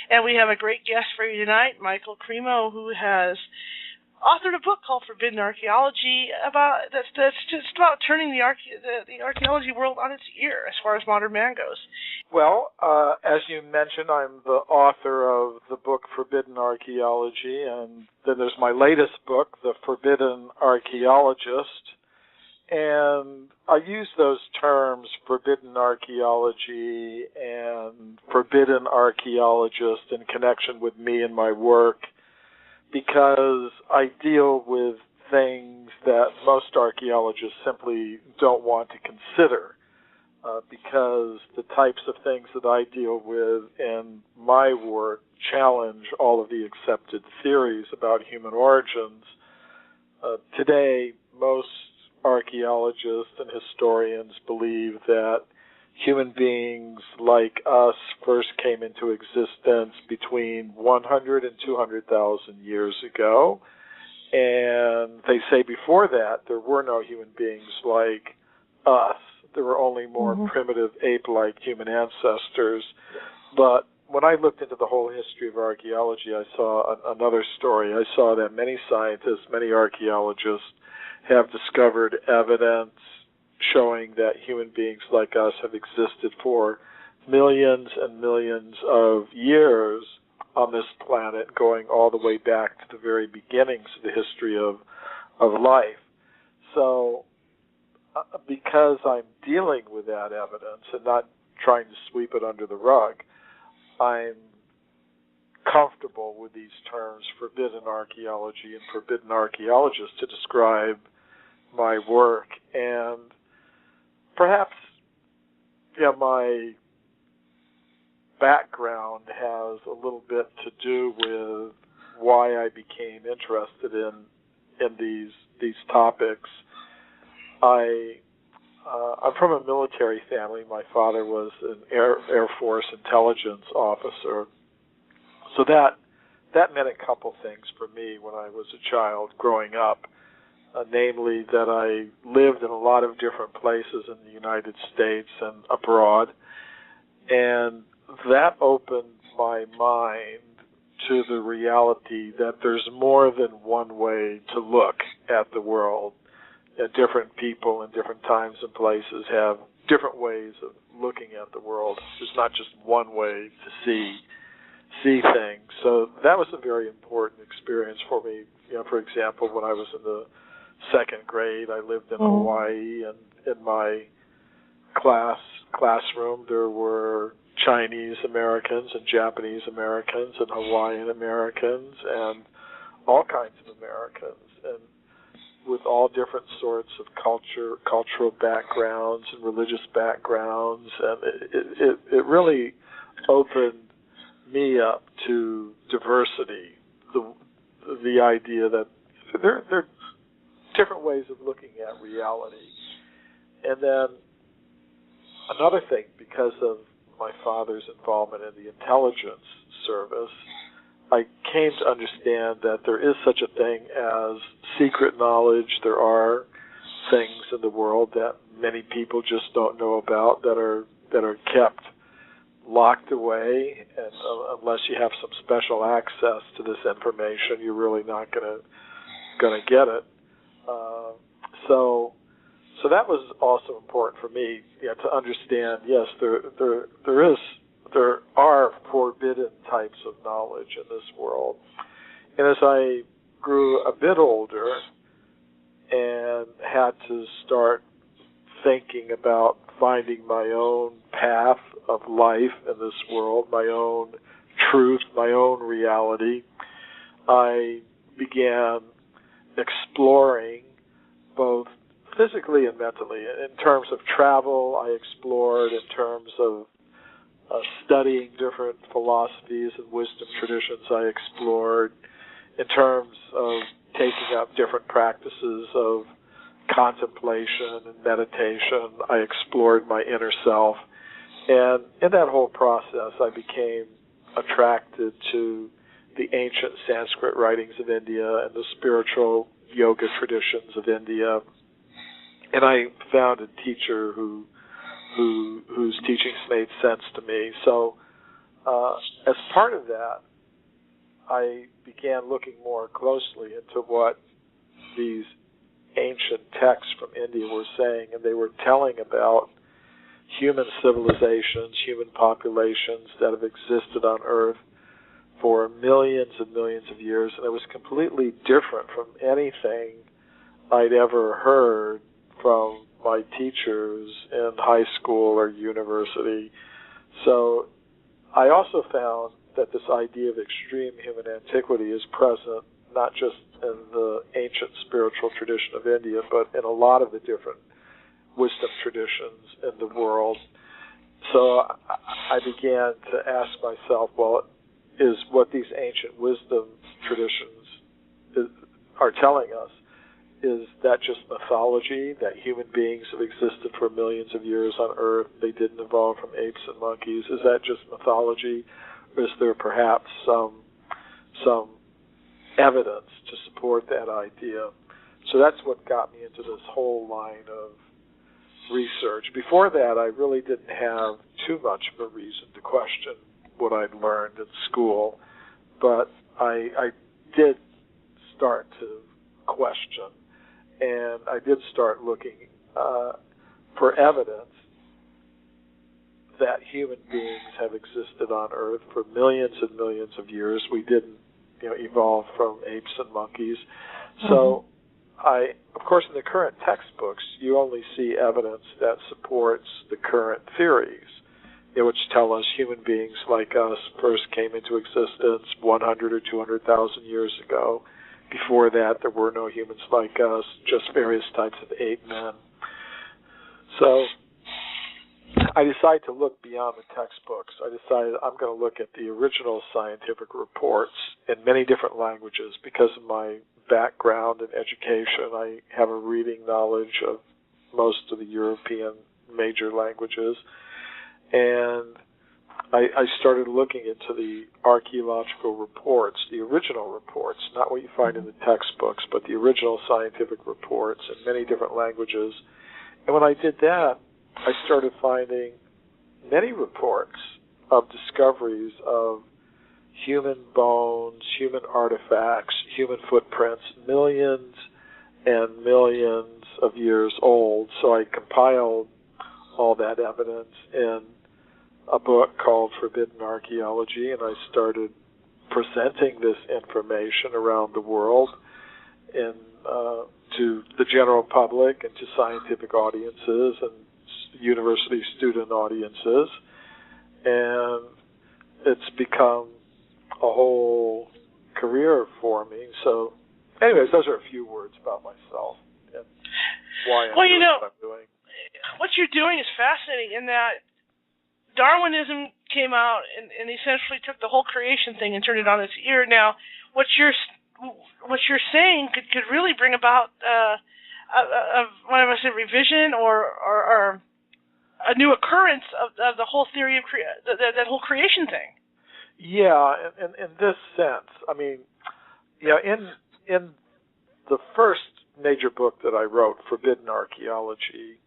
And we have a great guest for you tonight, Michael Cremo, who has authored a book called Forbidden Archaeology that's just about turning the archaeology world on its ear as far as modern man goes. Well, as you mentioned, I'm the author of the book Forbidden Archaeology, and then there's my latest book, The Forbidden Archaeologist. And I use those terms, forbidden archaeology and forbidden archaeologist, in connection with me and my work, because I deal with things that most archaeologists simply don't want to consider, because the types of things that I deal with in my work challenge all of the accepted theories about human origins. Today, most archaeologists and historians believe that human beings like us first came into existence between 100 and 200,000 years ago, and they say before that there were no human beings like us. There were only more primitive ape-like human ancestors. But when I looked into the whole history of archaeology, I saw another story. I saw that many scientists, many archaeologists have discovered evidence showing that human beings like us have existed for millions and millions of years on this planet, going all the way back to the very beginnings of the history of life. So because I'm dealing with that evidence and not trying to sweep it under the rug, I'm comfortable with these terms, forbidden archaeology and forbidden archaeologist, to describe my work. And perhaps my background has a little bit to do with why I became interested in these topics. I'm from a military family. My father was an Air Force intelligence officer. So that meant a couple things for me when I was a child growing up, namely that I lived in a lot of different places in the United States and abroad, and that opened my mind to the reality that there's more than one way to look at the world. Different people in different times and places have different ways of looking at the world. There's not just one way to see things. So that was a very important experience for me. For example, when I was in the second grade, I lived in Hawaii, and in my classroom there were Chinese Americans and Japanese Americans and Hawaiian Americans and all kinds of Americans, and with all different sorts of cultural backgrounds and religious backgrounds, and it really opened me up to diversity, the idea that there are different ways of looking at reality. And then another thing, because of my father's involvement in the intelligence service, I came to understand that there is such a thing as secret knowledge. There are things in the world that many people just don't know about, that are kept locked away, and unless you have some special access to this information, you're really not going to get it. So that was also important for me, to understand. Yes, there are forbidden types of knowledge in this world. And as I grew a bit older and had to start thinking about finding my own path of life in this world, my own truth, my own reality, I began exploring both physically and mentally. In terms of travel, I explored. In terms of studying different philosophies and wisdom traditions, I explored. In terms of taking up different practices of contemplation and meditation, I explored my inner self. And in that whole process, I became attracted to the ancient Sanskrit writings of India and the spiritual yoga traditions of India. And I found a teacher whose teachings made sense to me. So as part of that, I began looking more closely into what these ancient texts from India were saying, and they were telling about human civilizations, human populations that have existed on Earth for millions and millions of years, and it was completely different from anything I'd ever heard from my teachers in high school or university. So I also found that this idea of extreme human antiquity is present not just in the ancient spiritual tradition of India, but in a lot of the different wisdom traditions in the world. So I began to ask myself, well, is what these ancient wisdom traditions are telling us, is that just mythology, that human beings have existed for millions of years on Earth, they didn't evolve from apes and monkeys? Is that just mythology, or is there perhaps some evidence to support that idea? So that's what got me into this whole line of research. Before that, I really didn't have too much of a reason to question what I'd learned in school, but I did start to question, and I did start looking for evidence that human beings have existed on Earth for millions and millions of years. We didn't, evolve from apes and monkeys. So of course, in the current textbooks, you only see evidence that supports the current theories, which tell us human beings like us first came into existence 100 or 200,000 years ago. Before that, there were no humans like us, just various types of ape men. So I decided to look beyond the textbooks. I decided I'm going to look at the original scientific reports in many different languages. Because of my background in education, I have a reading knowledge of most of the European major languages. And I started looking into the archaeological reports, the original reports, not what you find in the textbooks, but the original scientific reports in many different languages. And when I did that, I started finding many reports of discoveries of human bones, human artifacts, human footprints, millions and millions of years old. So I compiled all that evidence in a book called Forbidden Archaeology, and I started presenting this information around the world and to the general public and to scientific audiences and university student audiences. And it's become a whole career for me. So anyways, those are a few words about myself and why I'm doing what I'm doing. What you're doing is fascinating in that Darwinism came out and essentially took the whole creation thing and turned it on its ear. Now, what you're saying could really bring about what am I saying, revision or a new occurrence of the whole theory of that whole creation thing. Yeah, in this sense, I mean, in the first major book that I wrote, Forbidden Archaeology,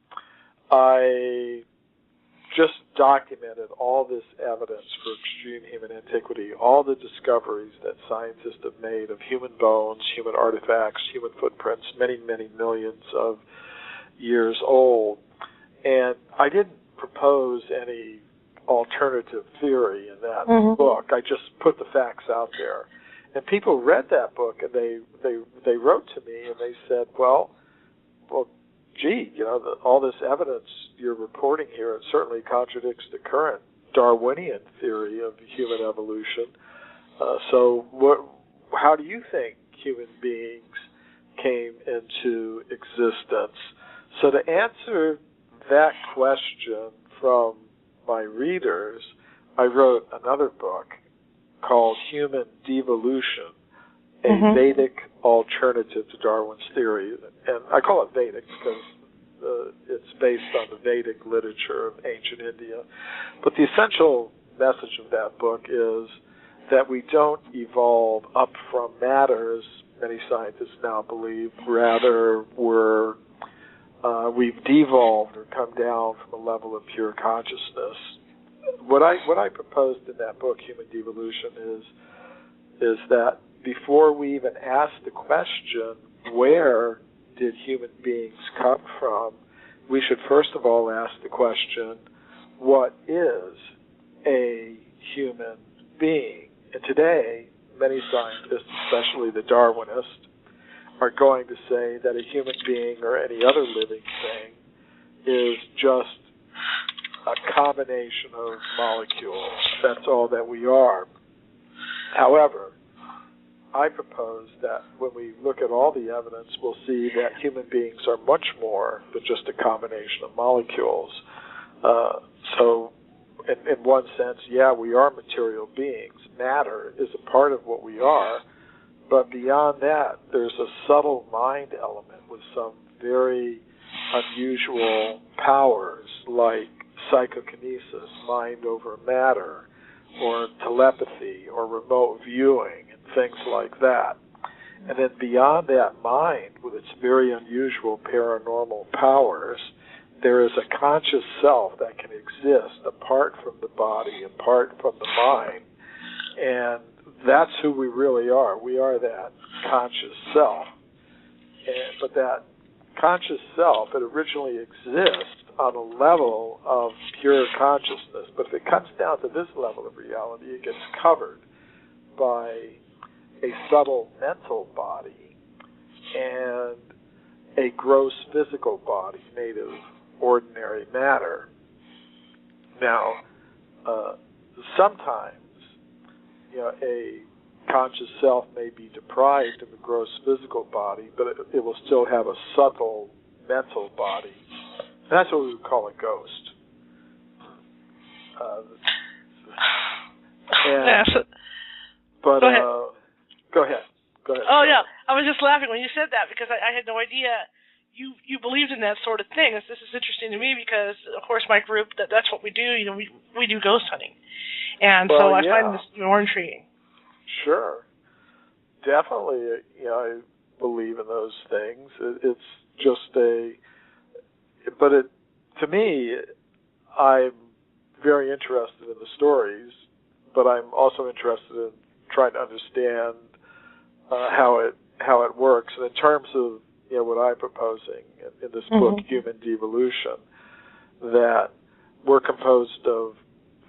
I just documented all this evidence for extreme human antiquity, all the discoveries that scientists have made of human bones, human artifacts, human footprints, many, many millions of years old. And I didn't propose any alternative theory in that book. I just put the facts out there. And people read that book and they wrote to me and they said, well, gee, all this evidence you're reporting here, it certainly contradicts the current Darwinian theory of human evolution. So how do you think human beings came into existence? So to answer that question from my readers, I wrote another book called Human Devolution, a Vedic alternative to Darwin's theory. And I call it Vedic because it's based on the Vedic literature of ancient India. But the essential message of that book is that we don't evolve up from matter, as many scientists now believe. Rather, we've devolved or come down from a level of pure consciousness what I proposed in that book, Human Devolution, is that before we even ask the question, where did human beings come from, we should first of all ask the question, what is a human being? And today, many scientists, especially the Darwinists, are going to say that a human being or any other living thing is just a combination of molecules. That's all that we are. However, I propose that when we look at all the evidence, we'll see that human beings are much more than just a combination of molecules. So, in one sense, yeah, we are material beings. Matter is a part of what we are. But beyond that, there's a subtle mind element with some very unusual powers like psychokinesis, mind over matter, or telepathy, or remote viewing, and things like that. And then beyond that mind, with its very unusual paranormal powers, there is a conscious self that can exist apart from the body, apart from the mind. And that's who we really are. We are that conscious self. But that conscious self, it originally exists on a level of pure consciousness. But if it comes down to this level of reality, it gets covered by a subtle mental body and a gross physical body made of ordinary matter. Now, sometimes, a conscious self may be deprived of a gross physical body, but it will still have a subtle mental body. And that's what we would call a ghost. But go ahead. Go ahead. Oh, yeah. I was just laughing when you said that because I had no idea you believed in that sort of thing. This is interesting to me because, of course, my group, that's what we do. We do ghost hunting. And so I find this more intriguing. Sure. Definitely, I believe in those things. It's just to me, I'm very interested in the stories, but I'm also interested in trying to understand how it works. And in terms of what I'm proposing in this book, Human Devolution, that we're composed of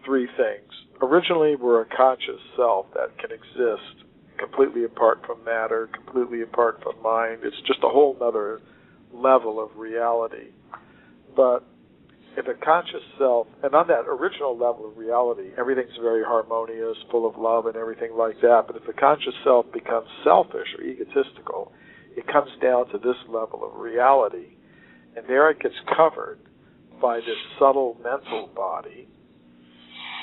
three things. Originally, we're a conscious self that can exist completely apart from matter, completely apart from mind. It's just a whole other level of reality. But if a conscious self, and on that original level of reality, everything's very harmonious, full of love and everything like that. But if the conscious self becomes selfish or egotistical, it comes down to this level of reality. And there it gets covered by this subtle mental body,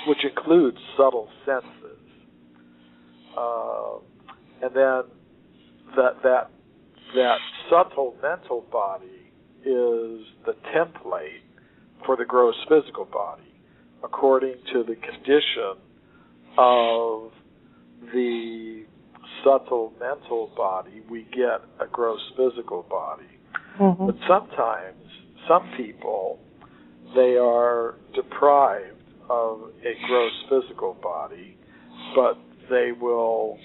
which includes subtle senses. And then that subtle mental body is the template for the gross physical body. According to the condition of the subtle mental body, we get a gross physical body. But sometimes, some people, they are deprived of a gross physical body, but they will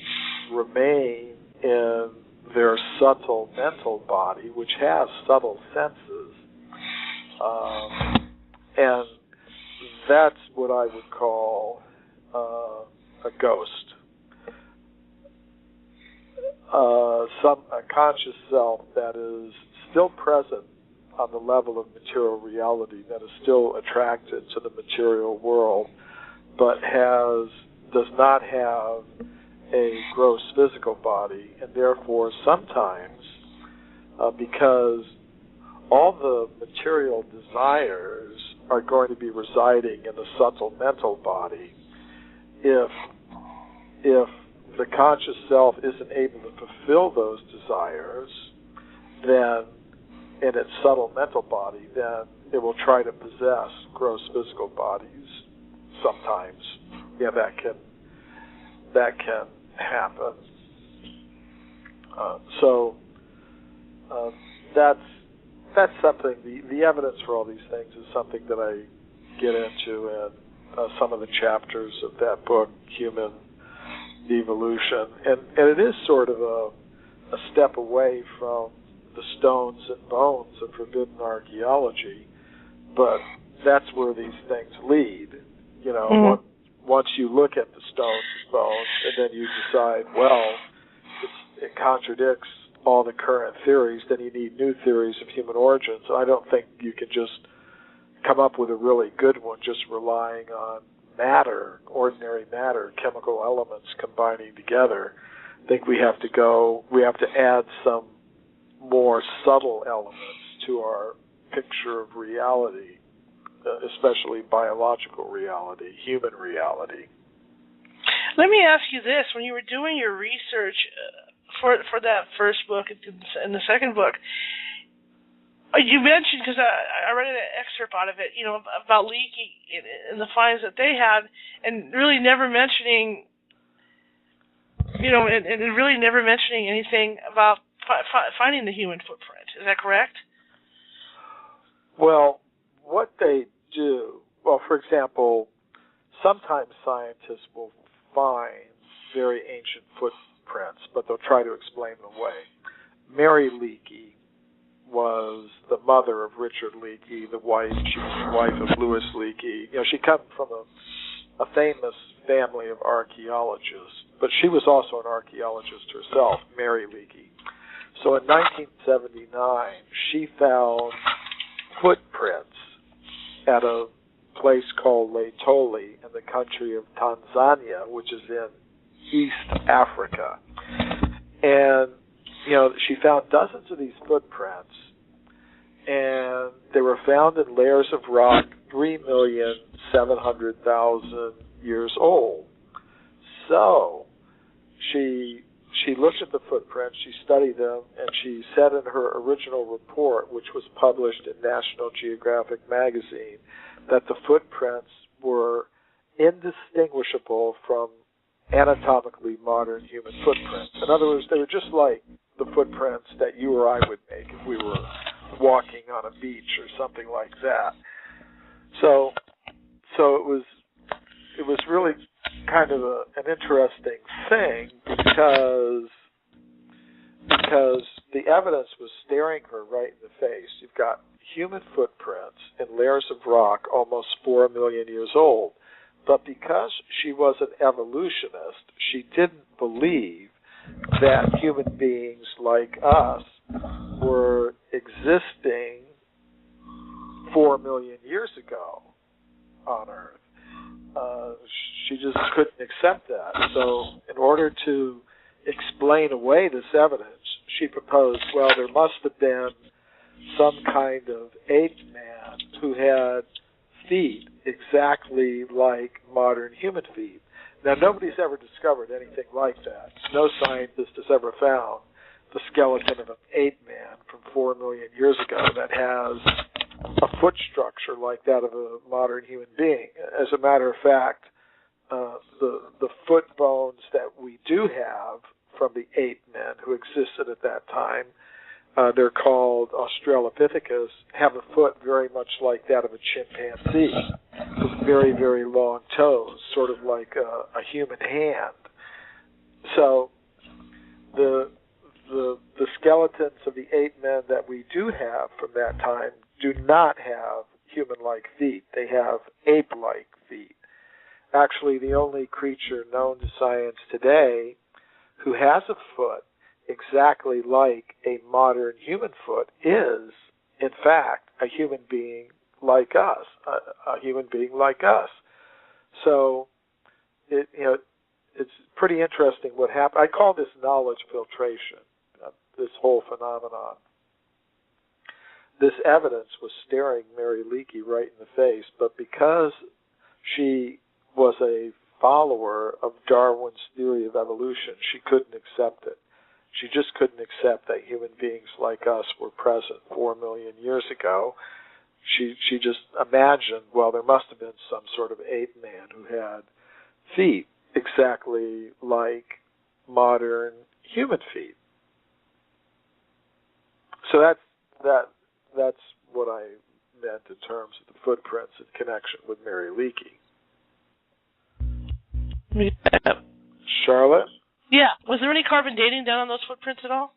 remain in their subtle mental body, which has subtle senses. And that's what I would call a ghost. A conscious self that is still present on the level of material reality, that is still attracted to the material world, but does not have a gross physical body, and therefore sometimes, because all the material desires are going to be residing in the subtle mental body, if the conscious self isn't able to fulfill those desires, then in its subtle mental body, then it will try to possess gross physical bodies. Sometimes, that can happen. That's something. The evidence for all these things is something that I get into some of the chapters of that book, Human Devolution, and it is sort of a step away from the stones and bones of forbidden archaeology, but that's where these things lead. You know, once you look at the stones and bones, and then you decide, well, it contradicts all the current theories, then you need new theories of human origins. I don't think you can just come up with a really good one just relying on matter, ordinary matter, chemical elements combining together. I think we have to add some more subtle elements to our picture of reality, especially biological reality, human reality. Let me ask you this. When you were doing your research for that first book and the second book, you mentioned, because I read an excerpt out of it, you know, about Leakey and the finds that they had, and really never mentioning, you know, and really never mentioning anything about finding the human footprint. Is that correct? Well, what they do, well, for example, sometimes scientists will find very ancient footprints, but they'll try to explain them away. Mary Leakey was the mother of Richard Leakey, she was the wife of Louis Leakey. You know, she comes from a famous family of archaeologists, but she was also an archaeologist herself, Mary Leakey. So in 1979, she found footprints at a place called Laetoli in the country of Tanzania, which is in East Africa. And, you know, she found dozens of these footprints, and they were found in layers of rock 3,700,000 years old. So she looked at the footprints, she studied them, and she said in her original report, which was published in National Geographic magazine, that the footprints were indistinguishable from anatomically modern human footprints. In other words, they were just like the footprints that you or I would make if we were walking on a beach or something like that. So it was really kind of an interesting thing because the evidence was staring her right in the face. You've got human footprints in layers of rock almost 4 million years old. But because she was an evolutionist, she didn't believe that human beings like us were existing 4 million years ago on Earth. She just couldn't accept that. So in order to explain away this evidence, she proposed, well, there must have been some kind of ape man who had feet exactly like modern human feet. Now, nobody's ever discovered anything like that. No scientist has ever found the skeleton of an ape man from 4 million years ago that has a foot structure like that of a modern human being. As a matter of fact, the foot bones that we do have from the ape men who existed at that time, they're called Australopithecus, have a foot very much like that of a chimpanzee, with very, very long toes, sort of like a human hand. So the skeletons of the ape men that we do have from that time do not have human-like feet. They have ape-like feet. Actually, the only creature known to science today who has a foot exactly like a modern human foot is, in fact, a human being like us, a human being like us. So, it's pretty interesting what happened. I call this knowledge filtration, this whole phenomenon. This evidence was staring Mary Leakey right in the face, but because she was a follower of Darwin's theory of evolution, she couldn't accept it. She just couldn't accept that human beings like us were present 4 million years ago. She just imagined, well, there must have been some sort of ape man who had feet exactly like modern human feet. So that's what I meant in terms of the footprints in connection with Mary Leakey. Yeah. Charlotte? Yeah. Was there any carbon dating done on those footprints at all?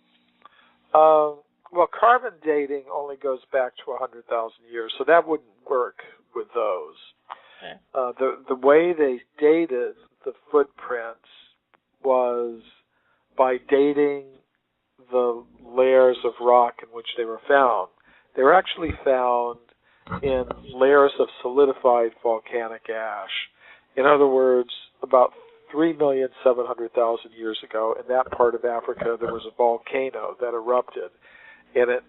Well, carbon dating only goes back to 100,000 years, so that wouldn't work with those. Okay. The way they dated the footprints was by dating the layers of rock in which they were found. They were actually found in layers of solidified volcanic ash. In other words, about 3,700,000 years ago, in that part of Africa, there was a volcano that erupted, and it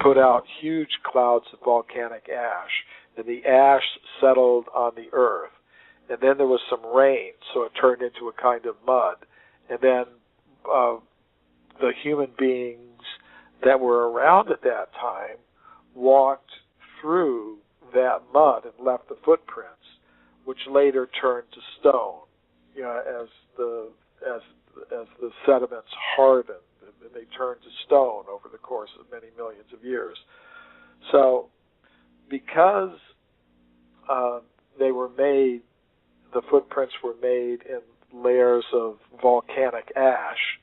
put out huge clouds of volcanic ash, and the ash settled on the earth. And then there was some rain, so it turned into a kind of mud. And then the human beings that were around at that time walked through that mud and left the footprints, which later turned to stone. You know, as the sediments hardened, they turned to stone over the course of many millions of years. So, because they were made, the footprints were made in layers of volcanic ash,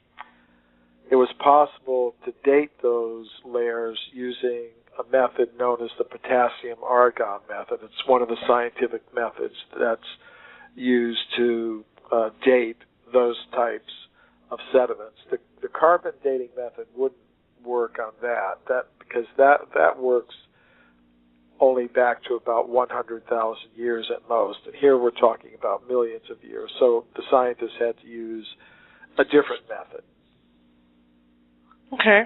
it was possible to date those layers using a method known as the potassium-argon method. It's one of the scientific methods that's used to date those types of sediments. The carbon dating method wouldn't work on that because that works only back to about 100,000 years at most, and here we're talking about millions of years. So the scientists had to use a different method. Okay.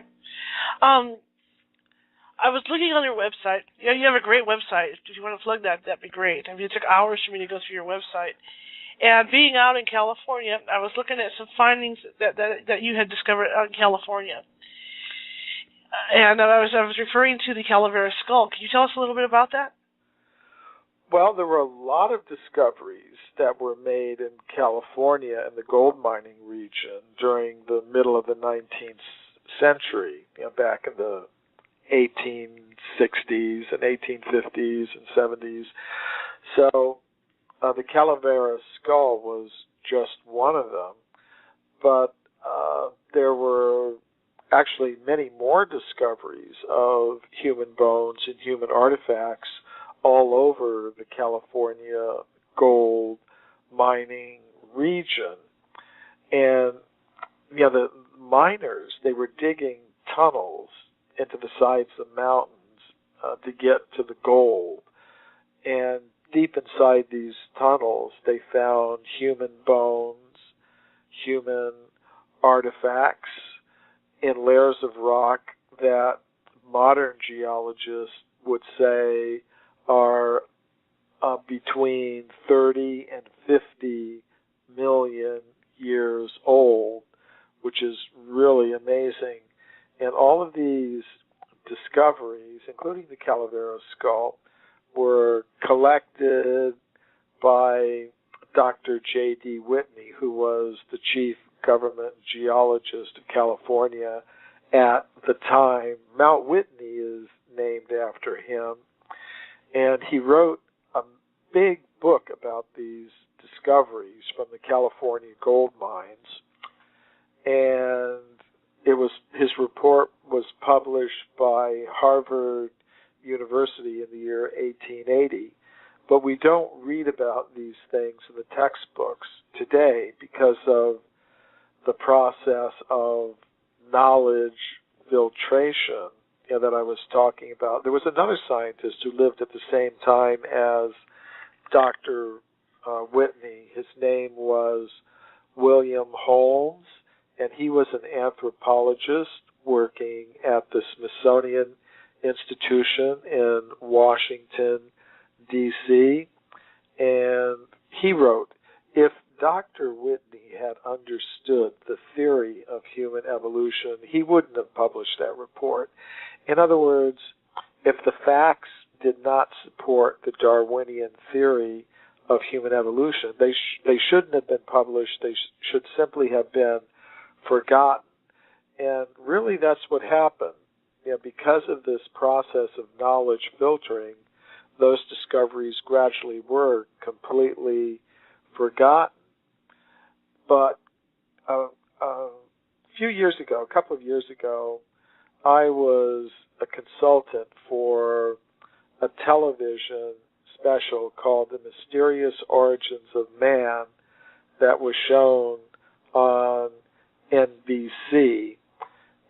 I was looking on your website. Yeah, you have a great website. If you want to plug that, that'd be great. I mean, it took hours for me to go through your website. And being out in California, I was looking at some findings that you had discovered out in California. And I was referring to the Calavera skull. Can you tell us a little bit about that? Well, there were a lot of discoveries that were made in California in the gold mining region during the middle of the 19th century, back in the 1860s and 1850s and 70s. So the Calavera skull was just one of them, but there were actually many more discoveries of human bones and human artifacts all over the California gold mining region. And the miners, they were digging tunnels into the sides of the mountains to get to the gold. And deep inside these tunnels, they found human bones, human artifacts in layers of rock that modern geologists would say are between 30 and 50 million years old, which is really amazing. And all of these discoveries, including the Calavera skull, were collected by Dr. J.D. Whitney, who was the chief government geologist of California at the time. Mount Whitney is named after him, and he wrote a big book about these discoveries from the California gold mines, and his report was published by Harvard University in the year 1880, but we don't read about these things in the textbooks today because of the process of knowledge filtration that I was talking about. There was another scientist who lived at the same time as Dr. Whitney. His name was William Holmes, and he was an anthropologist working at the Smithsonian Institution in Washington, D.C., and he wrote, if Dr. Whitney had understood the theory of human evolution, he wouldn't have published that report. In other words, if the facts did not support the Darwinian theory of human evolution, they shouldn't have been published. They should simply have been forgotten. And really that's what happened. Because of this process of knowledge filtering, those discoveries gradually were completely forgotten. But a few years ago, a couple of years ago, I was a consultant for a television special called The Mysterious Origins of Man that was shown on NBC.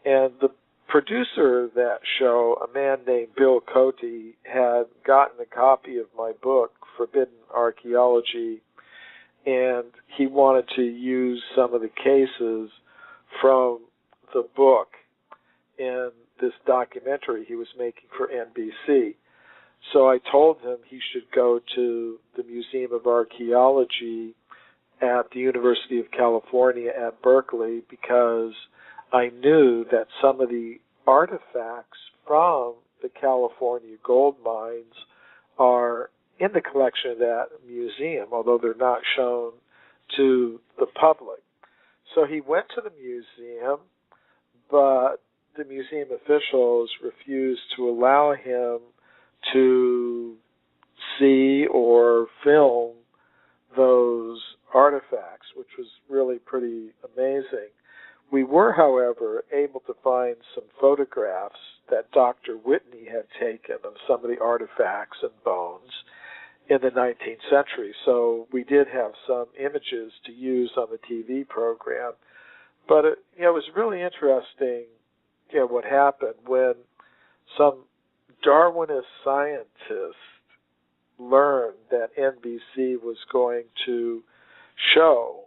And the producer of that show, a man named Bill Cote, had gotten a copy of my book, Forbidden Archaeology, and he wanted to use some of the cases from the book in this documentary he was making for NBC. So I told him he should go to the Museum of Archaeology at the University of California at Berkeley, because I knew that some of the artifacts from the California gold mines are in the collection of that museum, although they're not shown to the public. So he went to the museum, but the museum officials refused to allow him to see or film those artifacts, which was really pretty amazing. We were, however, able to find some photographs that Dr. Whitney had taken of some of the artifacts and bones in the 19th century. So we did have some images to use on the TV program. But it was really interesting what happened when some Darwinist scientists learned that NBC was going to show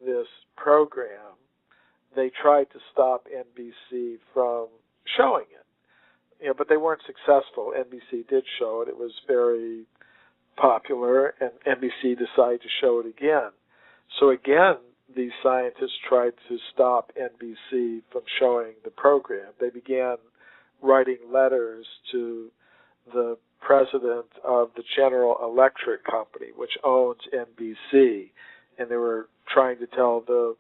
this program. They tried to stop NBC from showing it, but they weren't successful. NBC did show it. It was very popular, and NBC decided to show it again. So again, these scientists tried to stop NBC from showing the program. They began writing letters to the president of the General Electric Company, which owns NBC, and they were trying to tell the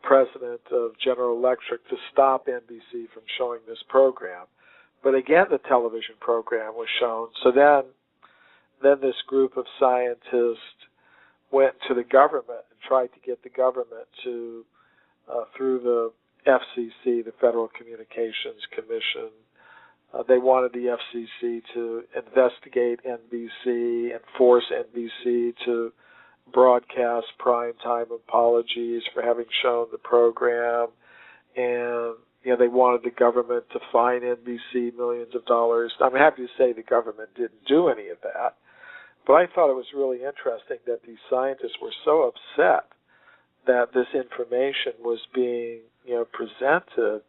president of General Electric to stop NBC from showing this program. But again, the television program was shown. So then this group of scientists went to the government and tried to get the government to, through the FCC, the Federal Communications Commission, they wanted the FCC to investigate NBC and force NBC to broadcast primetime apologies for having shown the program, and they wanted the government to fine NBC millions of dollars. I'm happy to say the government didn't do any of that, but I thought it was really interesting that these scientists were so upset that this information was being presented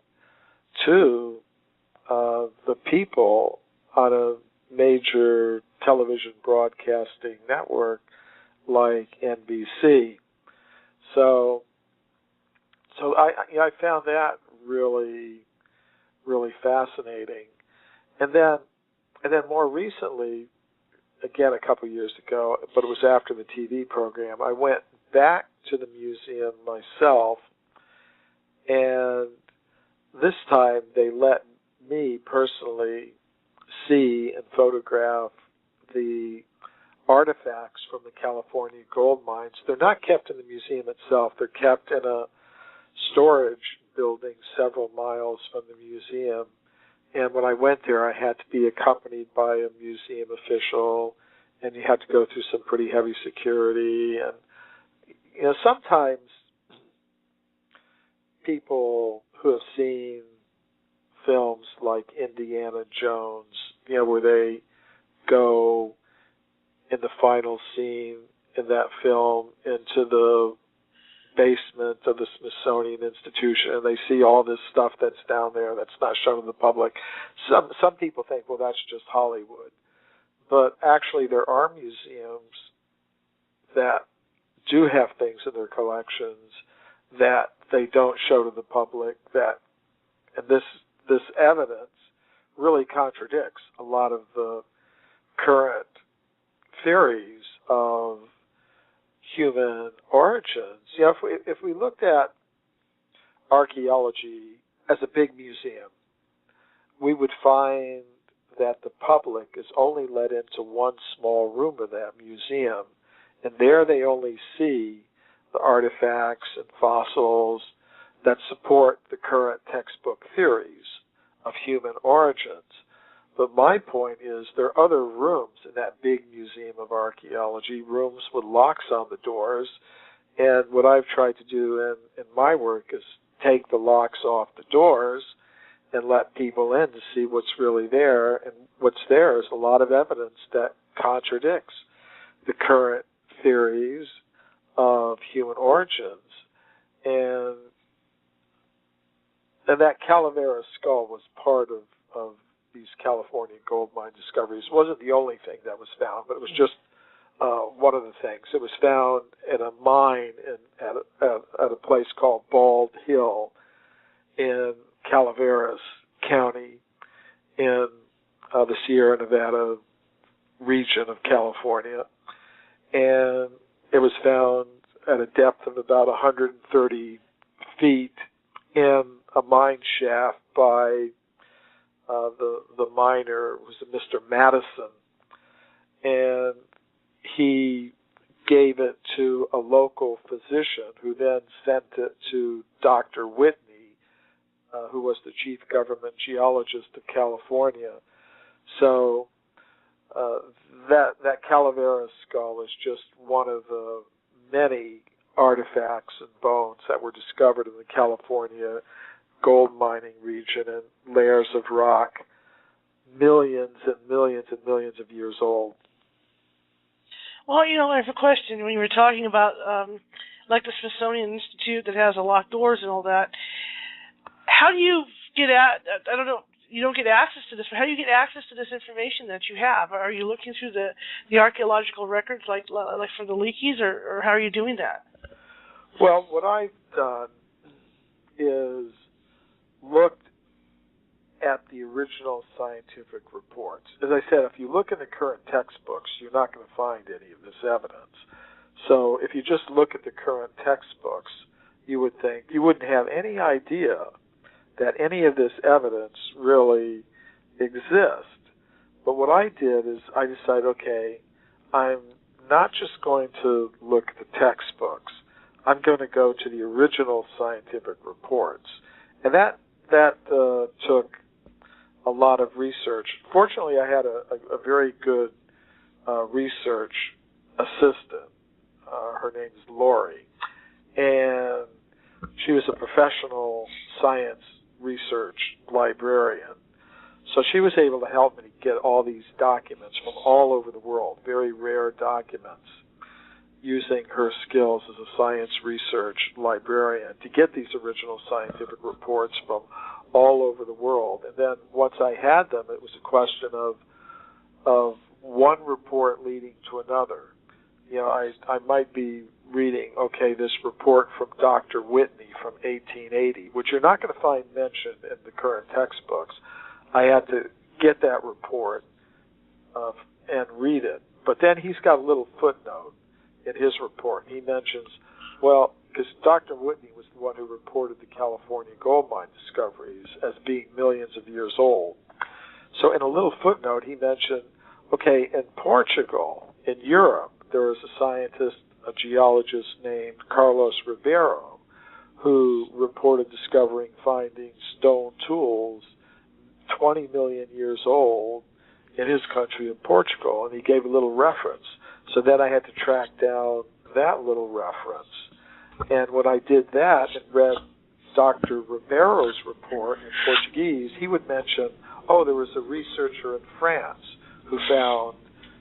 to the people on a major television broadcasting network like NBC. So I found that really, really fascinating. And then more recently, again a couple of years ago, but it was after the TV program, I went back to the museum myself, and this time they let me personally see and photograph the artifacts from the California gold mines. They're not kept in the museum itself. They're kept in a storage building several miles from the museum. And when I went there, I had to be accompanied by a museum official, and you had to go through some pretty heavy security. And sometimes people who have seen films like Indiana Jones, where they go in the final scene in that film into the basement of the Smithsonian Institution, and they see all this stuff that's down there that's not shown to the public. Some people think, well, that's just Hollywood. But actually there are museums that do have things in their collections that they don't show to the public, and this evidence really contradicts a lot of the current theories of human origins. If we looked at archaeology as a big museum, we would find that the public is only let into one small room of that museum, and there they only see the artifacts and fossils that support the current textbook theories of human origins. But my point is there are other rooms in that big museum of archaeology, rooms with locks on the doors, and what I've tried to do in my work is take the locks off the doors and let people in to see what's really there. And what's there is a lot of evidence that contradicts the current theories of human origins. And that Calavera skull was part of these California gold mine discoveries. It wasn't the only thing that was found, but it was just one of the things. It was found in a mine at a place called Bald Hill in Calaveras County in the Sierra Nevada region of California. And it was found at a depth of about 130 feet in a mine shaft by the miner, was a Mr. Madison, and he gave it to a local physician who then sent it to Dr. Whitney, who was the chief government geologist of California. So that Calavera skull is just one of the many artifacts and bones that were discovered in the California gold mining region and layers of rock, millions and millions and millions of years old. Well, I have a question. When you were talking about, like the Smithsonian Institute that has the locked doors and all that, how do you get I don't know, you don't get access to this, but how do you get access to this information that you have? Are you looking through the archaeological records like for the Leakeys, or how are you doing that? Well, what I've done is looked at the original scientific reports. As I said, if you look in the current textbooks, you're not going to find any of this evidence. So if you just look at the current textbooks, you would think, you wouldn't have any idea that any of this evidence really exists. But what I did is I decided, okay, I'm not just going to look at the textbooks. I'm going to go to the original scientific reports. And that took a lot of research. Fortunately, I had a very good research assistant. Her name is Lori. And she was a professional science research librarian. So she was able to help me to get all these documents from all over the world, very rare documents, using her skills as a science research librarian to get these original scientific reports from all over the world. And then once I had them, it was a question of one report leading to another. I might be reading, okay, this report from Dr. Whitney from 1880, which you're not going to find mentioned in the current textbooks. I had to get that report and read it. But then he's got a little footnote in his report. He mentions, well, because Dr. Whitney was the one who reported the California gold mine discoveries as being millions of years old. So in a little footnote, he mentioned, okay, in Portugal, in Europe, there was a scientist, a geologist named Carlos Ribeiro, who reported finding stone tools 20 million years old in his country of Portugal, and he gave a little reference. So then I had to track down that little reference. And when I did that and read Dr. Ribeiro's report in Portuguese, he would mention, oh, there was a researcher in France who found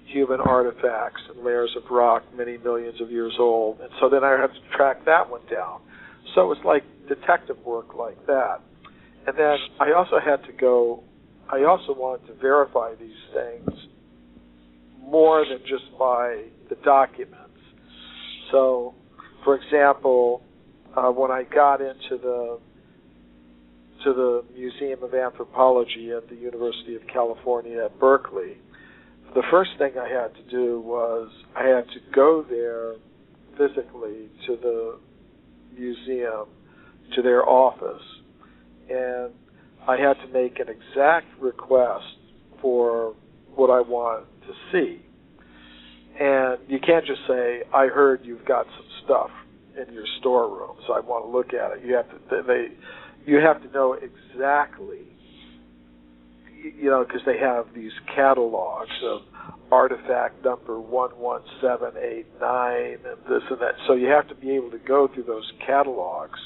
human artifacts and layers of rock many millions of years old. And so then I had to track that one down. So it was like detective work like that. And then I also wanted to verify these things more than just by the documents. So, for example, when I got into the Museum of Anthropology at the University of California at Berkeley, the first thing I had to do was I had to go there physically to the museum, to their office, and I had to make an exact request for what I wanted to see. And you can't just say, I heard you've got some stuff in your storerooms. I want to look at it. You have to know exactly, because they have these catalogs of artifact number 11789 and this and that. So you have to be able to go through those catalogs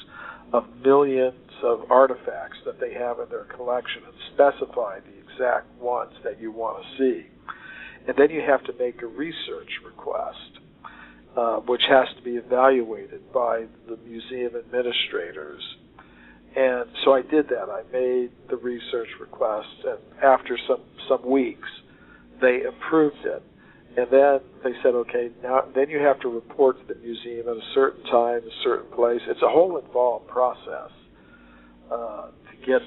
of millions of artifacts that they have in their collection and specify the exact ones that you want to see. And then you have to make a research request, which has to be evaluated by the museum administrators. And so I did that. I made the research request, and after some weeks, they approved it. And then they said, okay, then you have to report to the museum at a certain time, a certain place. It's a whole involved process to get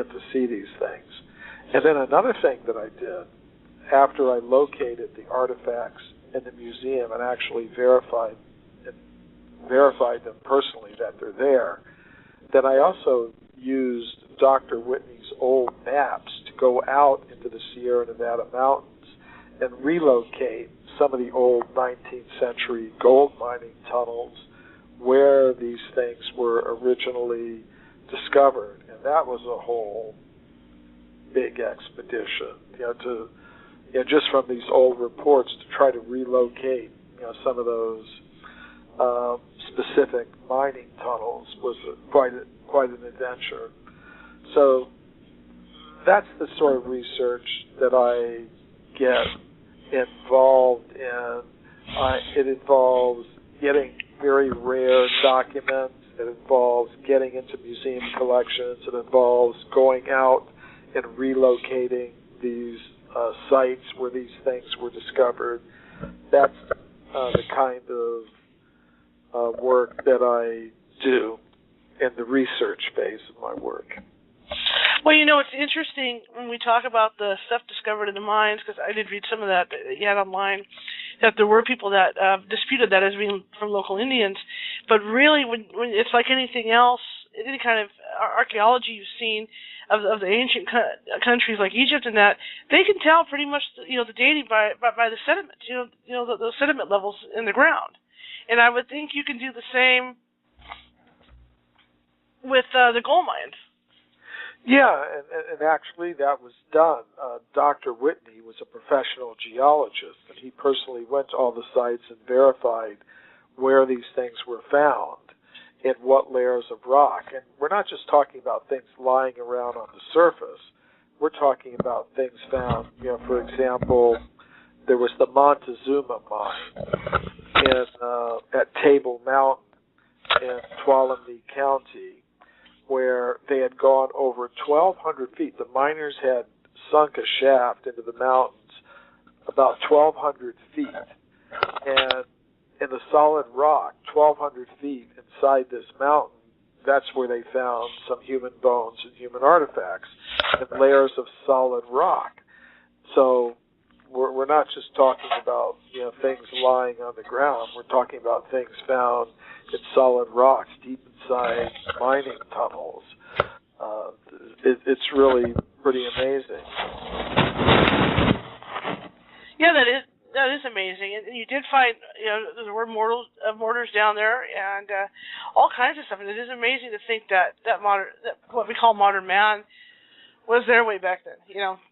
to see these things. And then another thing that I did, after I located the artifacts in the museum and actually verified them personally that they're there, then I also used Dr. Whitney's old maps to go out into the Sierra Nevada mountains and relocate some of the old 19th century gold mining tunnels where these things were originally discovered. And that was a whole big expedition, just from these old reports to try to relocate, some of those specific mining tunnels was quite an adventure. So that's the sort of research that I get involved in. It involves getting very rare documents. It involves getting into museum collections. It involves going out and relocating these sites where these things were discovered. That's the kind of work that I do in the research phase of my work. Well, it's interesting when we talk about the stuff discovered in the mines, because I did read some of that you had online, that there were people that disputed that as being from local Indians. But really, when it's like anything else, any kind of archaeology you've seen of the ancient countries like Egypt and that, they can tell pretty much the dating by the sediment, the sediment levels in the ground. And I would think you can do the same with the gold mines. Yeah, and actually that was done. Dr. Whitney was a professional geologist, and he personally went to all the sites and verified where these things were found in what layers of rock. And we're not just talking about things lying around on the surface. We're talking about things found, for example, there was the Montezuma mine at Table Mountain in Tuolumne County, where they had gone over 1,200 feet. The miners had sunk a shaft into the mountains about 1,200 feet. And in the solid rock, 1,200 feet inside this mountain, that's where they found some human bones and human artifacts and layers of solid rock. So we're not just talking about things lying on the ground. We're talking about things found in solid rocks deep inside mining tunnels. It's really pretty amazing. Yeah, that is amazing. And you did find there were mortars down there and all kinds of stuff. And it is amazing to think that what we call modern man was there way back then,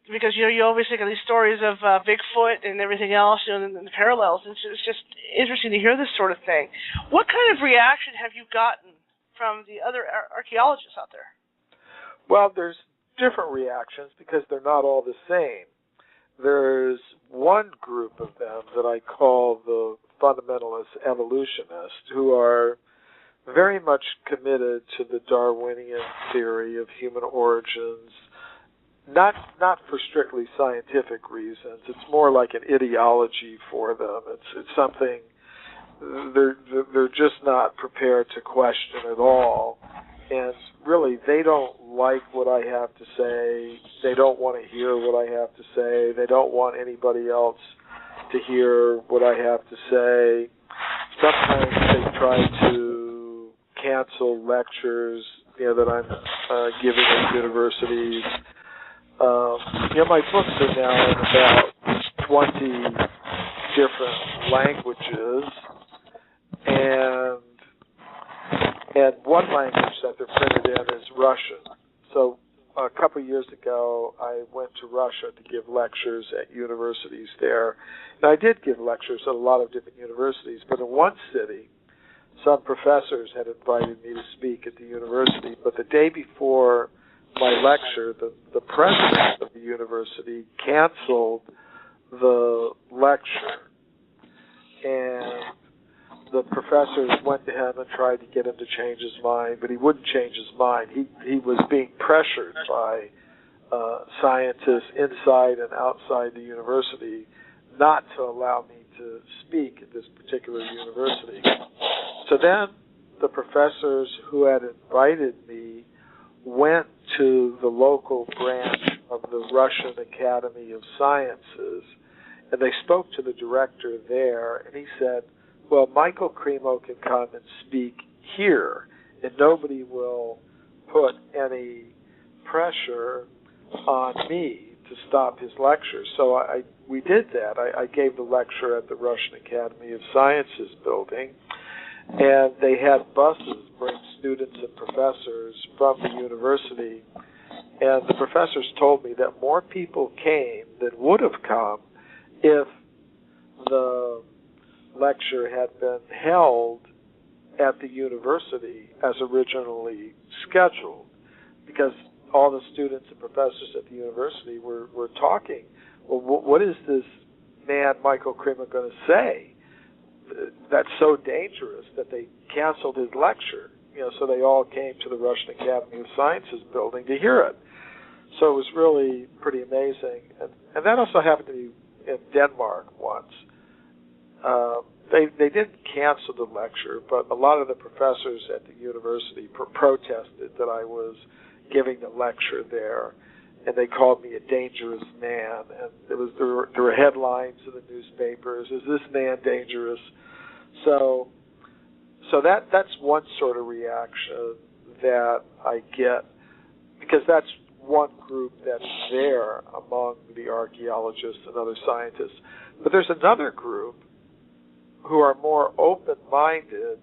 because, you always think of these stories of Bigfoot and everything else, and the parallels. It's just interesting to hear this sort of thing. What kind of reaction have you gotten from the other archaeologists out there? Well, there's different reactions because they're not all the same. There's one group of them that I call the fundamentalist evolutionists, who are very much committed to the Darwinian theory of human origins, not for strictly scientific reasons. It's more like an ideology for them. It's something they're just not prepared to question at all. And really, they don't like what I have to say. They don't want to hear what I have to say. They don't want anybody else to hear what I have to say. Sometimes they try to cancel lectures that I'm giving at universities. My books are now in about 20 different languages, and And one language that they're printed in is Russian. So a couple of years ago, I went to Russia to give lectures at universities there. And I did give lectures at a lot of different universities, but in one city, some professors had invited me to speak at the university, but the day before my lecture, the president of the university canceled the lecture, and the professors went to him and tried to get him to change his mind, but he wouldn't change his mind. He was being pressured by scientists inside and outside the university not to allow me to speak at this particular university. So then the professors who had invited me went to the local branch of the Russian Academy of Sciences, and they spoke to the director there, and he said, well, Michael Cremo can come and speak here, and nobody will put any pressure on me to stop his lecture. So we did that. I gave the lecture at the Russian Academy of Sciences building, and they had buses bring students and professors from the university, and the professors told me that more people came than would have come if the lecture had been held at the university as originally scheduled, because all the students and professors at the university were talking, well, what is this man Michael Cremo going to say that's so dangerous that they canceled his lecture? So they all came to the Russian Academy of Sciences building to hear it. So it was really pretty amazing. And that also happened to me in Denmark once. They didn't cancel the lecture, but a lot of the professors at the university protested that I was giving the lecture there, and they called me a dangerous man. And there were headlines in the newspapers: "Is this man dangerous?" So that's one sort of reaction that I get, because that's one group that's there among the archaeologists and other scientists. But there's another group who are more open-minded.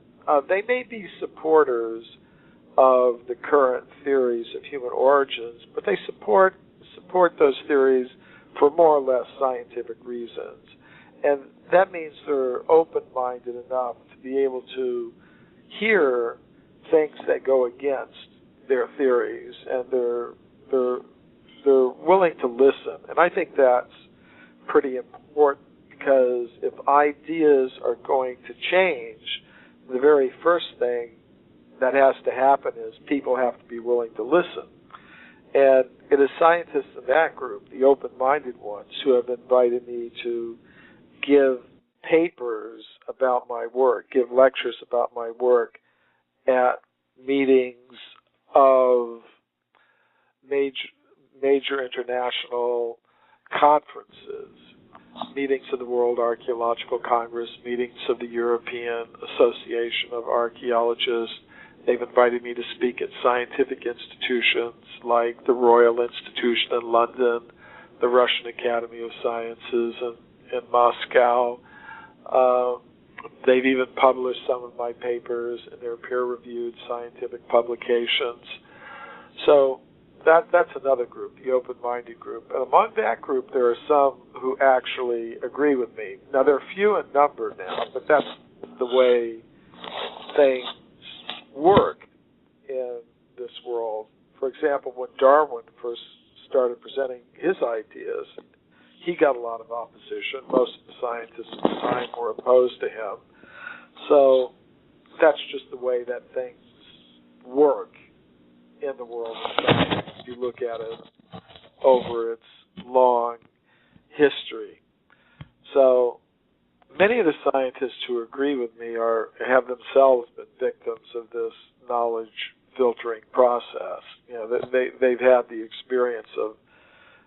They may be supporters of the current theories of human origins, but they support those theories for more or less scientific reasons. And that means they're open-minded enough to be able to hear things that go against their theories, and they're willing to listen. And I think that's pretty important, because if ideas are going to change, the very first thing that has to happen is people have to be willing to listen. And it is scientists in that group, the open-minded ones, who have invited me to give papers about my work, give lectures about my work at meetings of major international conferences, meetings of the World Archaeological Congress, meetings of the European Association of Archaeologists. They've invited me to speak at scientific institutions like the Royal Institution in London, the Russian Academy of Sciences in Moscow. They've even published some of my papers in their peer-reviewed scientific publications. So that's another group, the open-minded group. And among that group, there are some who actually agree with me. Now, they're few in number now, but that's the way things work in this world. For example, when Darwin first started presenting his ideas, he got a lot of opposition. Most of the scientists at the time were opposed to him. So that's just the way that things work in the world of science, if you look at it over its long history. So many of the scientists who agree with me have themselves been victims of this knowledge filtering process. They've had the experience of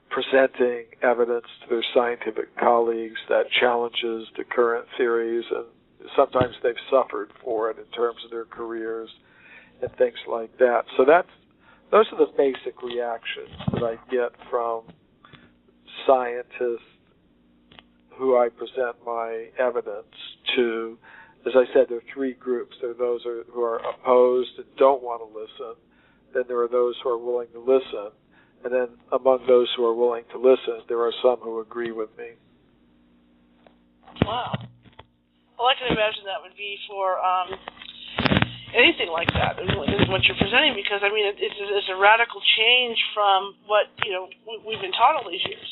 presenting evidence to their scientific colleagues that challenges the current theories, and sometimes they've suffered for it in terms of their careers and things like that. So those are the basic reactions that I get from scientists who I present my evidence to. as I said, there are three groups. There are those who are opposed and don't want to listen. Then there are those who are willing to listen. And then among those who are willing to listen, there are some who agree with me. Wow. Well, I can imagine that would be for anything like that, what you're presenting, because, I mean, it's a radical change from what, we've been taught all these years.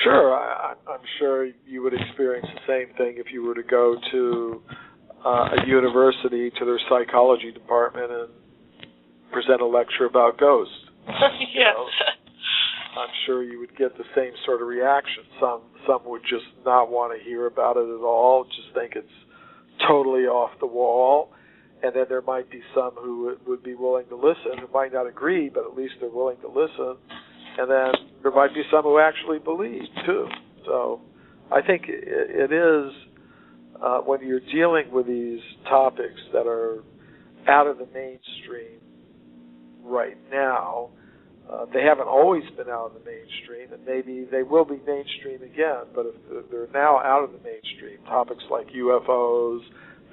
Sure. I'm sure you would experience the same thing if you were to go to a university, to their psychology department, and present a lecture about ghosts. Yeah. I'm sure you would get the same sort of reaction. Some would just not want to hear about it at all, just think it's totally off the wall. And then there might be some who would be willing to listen, who might not agree, but at least they're willing to listen. And then there might be some who actually believe, too. So I think it is, when you're dealing with these topics that are out of the mainstream right now, they haven't always been out of the mainstream, and maybe they will be mainstream again, but if they're now out of the mainstream, topics like UFOs,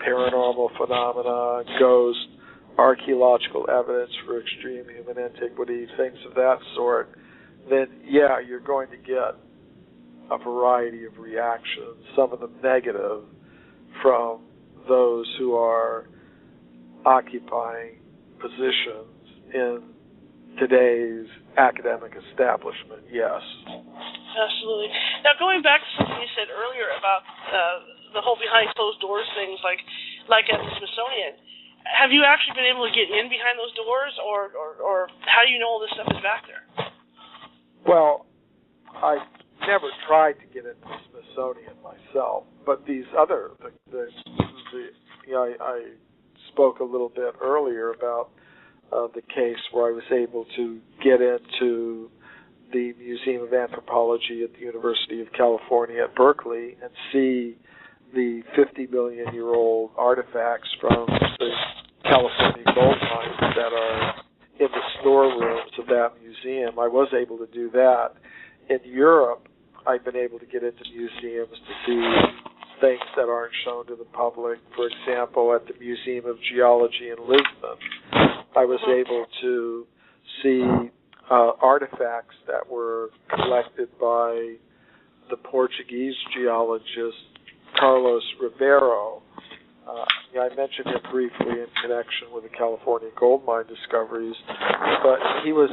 paranormal phenomena, ghosts, archaeological evidence for extreme human antiquity, things of that sort, then, yeah, you're going to get a variety of reactions, some of them negative, from those who are occupying positions in today's academic establishment, yes. Absolutely. Now, going back to something you said earlier about the whole behind closed doors things, like at the Smithsonian, have you actually been able to get in behind those doors, or how do you know all this stuff is back there? Well, I never tried to get into the Smithsonian myself, but these other, I spoke a little bit earlier about the case where I was able to get into the Museum of Anthropology at the University of California at Berkeley and see the 50-million-year-old artifacts from the California gold mines that are in the storerooms of that museum. I was able to do that. In Europe, I've been able to get into museums to see things that aren't shown to the public. For example, at the Museum of Geology in Lisbon, I was able to see artifacts that were collected by the Portuguese geologist Carlos Ribeiro. I mentioned him briefly in connection with the California gold mine discoveries, but he was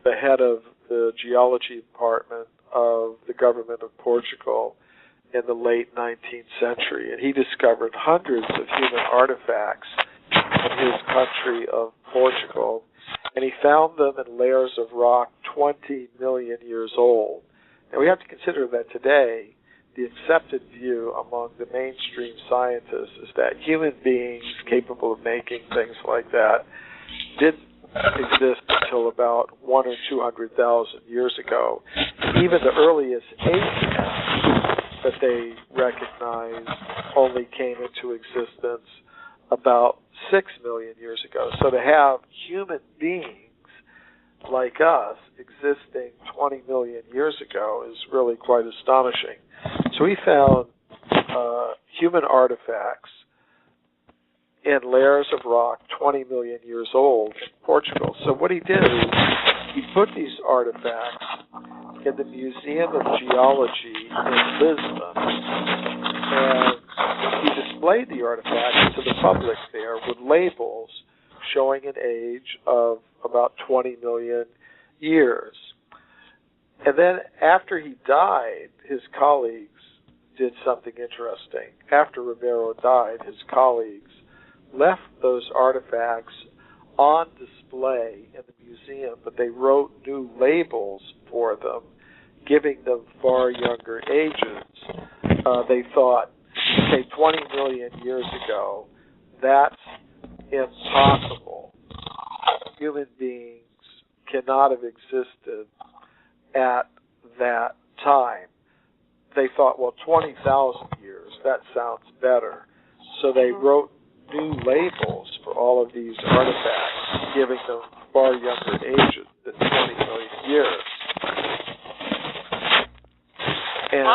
the head of the geology department of the government of Portugal in the late 19th century, and he discovered hundreds of human artifacts in his country of Portugal, and he found them in layers of rock 20 million years old. And we have to consider that today, the accepted view among the mainstream scientists is that human beings capable of making things like that didn't exist until about 100,000 or 200,000 years ago. Even the earliest apes that they recognized only came into existence about 6 million years ago. So to have human beings like us existing 20 million years ago is really quite astonishing. So he found human artifacts in layers of rock 20 million years old in Portugal. So what he did is he put these artifacts in the Museum of Geology in Lisbon, and he displayed the artifacts to the public there with labels showing an age of about 20 million years. And then after he died, his colleagues did something interesting. After Ribeiro died, his colleagues left those artifacts on display in the museum, but they wrote new labels for them, giving them far younger ages. They thought, okay, 20 million years ago, that's impossible. Human beings cannot have existed at that time. They thought, well, 20,000 years, that sounds better. So they wrote new labels for all of these artifacts, giving them far younger ages than 20 million years. And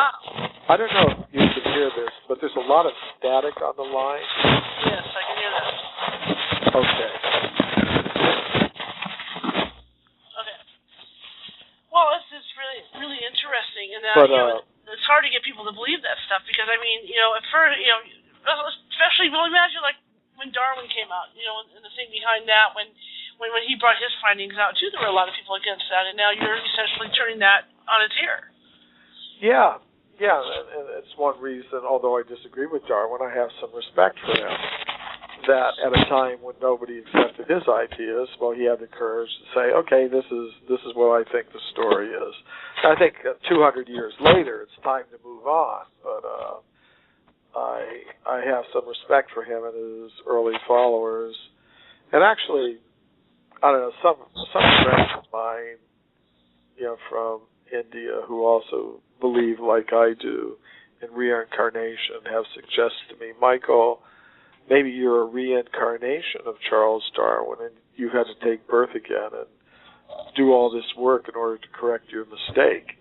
I don't know if you've been hear this, but there's a lot of static on the line. Yes, I can hear that. Okay. Okay. Well, this is really, really interesting, and But, it's hard to get people to believe that stuff because, I mean, at first, especially, well, imagine like when Darwin came out, and the thing behind that when he brought his findings out too, there were a lot of people against that, and now you're essentially turning that on its ear. Yeah, and it's one reason, although I disagree with Darwin, I have some respect for him, that at a time when nobody accepted his ideas, well, he had the courage to say, okay, this is what I think the story is. And I think 200 years later, it's time to move on, but I have some respect for him and his early followers. And actually, I don't know, some friends of mine, from India who also believe like I do in reincarnation have suggested to me, Michael, maybe you're a reincarnation of Charles Darwin and you had to take birth again and do all this work in order to correct your mistake.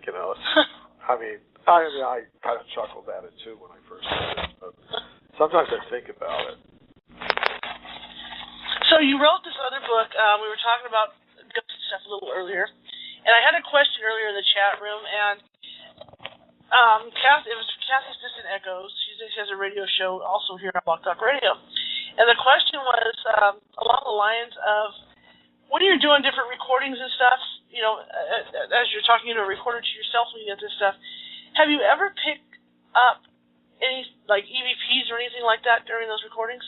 I kind of chuckled at it too when I first heard it, but sometimes I think about it. So you wrote this other book. We were talking about ghost stuff a little earlier, and I had a question earlier in the chat room, and it was Kathy's Distant Echoes. She has a radio show also here on Blog Talk Radio, and the question was along the lines of when you're doing different recordings and stuff, as you're talking to a recorder to yourself when you get this stuff, have you ever picked up any like EVPs or anything like that during those recordings?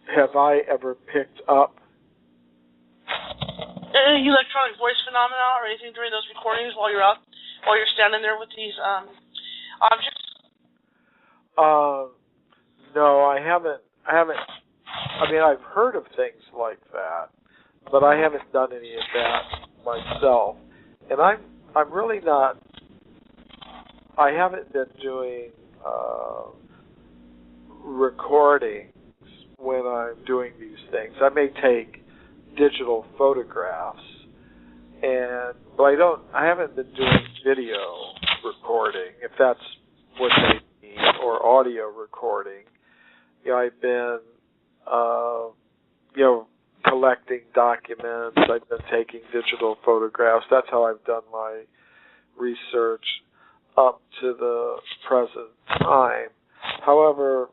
Have I ever picked up any electronic voice phenomena or anything during those recordings while you're standing there with these objects? No, I haven't. I mean, I've heard of things like that, but I haven't done any of that myself. And I'm really not. I haven't been doing recordings when I'm doing these things. I may take digital photographs, but I haven't been doing video recording, if that's what they mean, or audio recording. I've been, collecting documents. I've been taking digital photographs. That's how I've done my research up to the present time. However,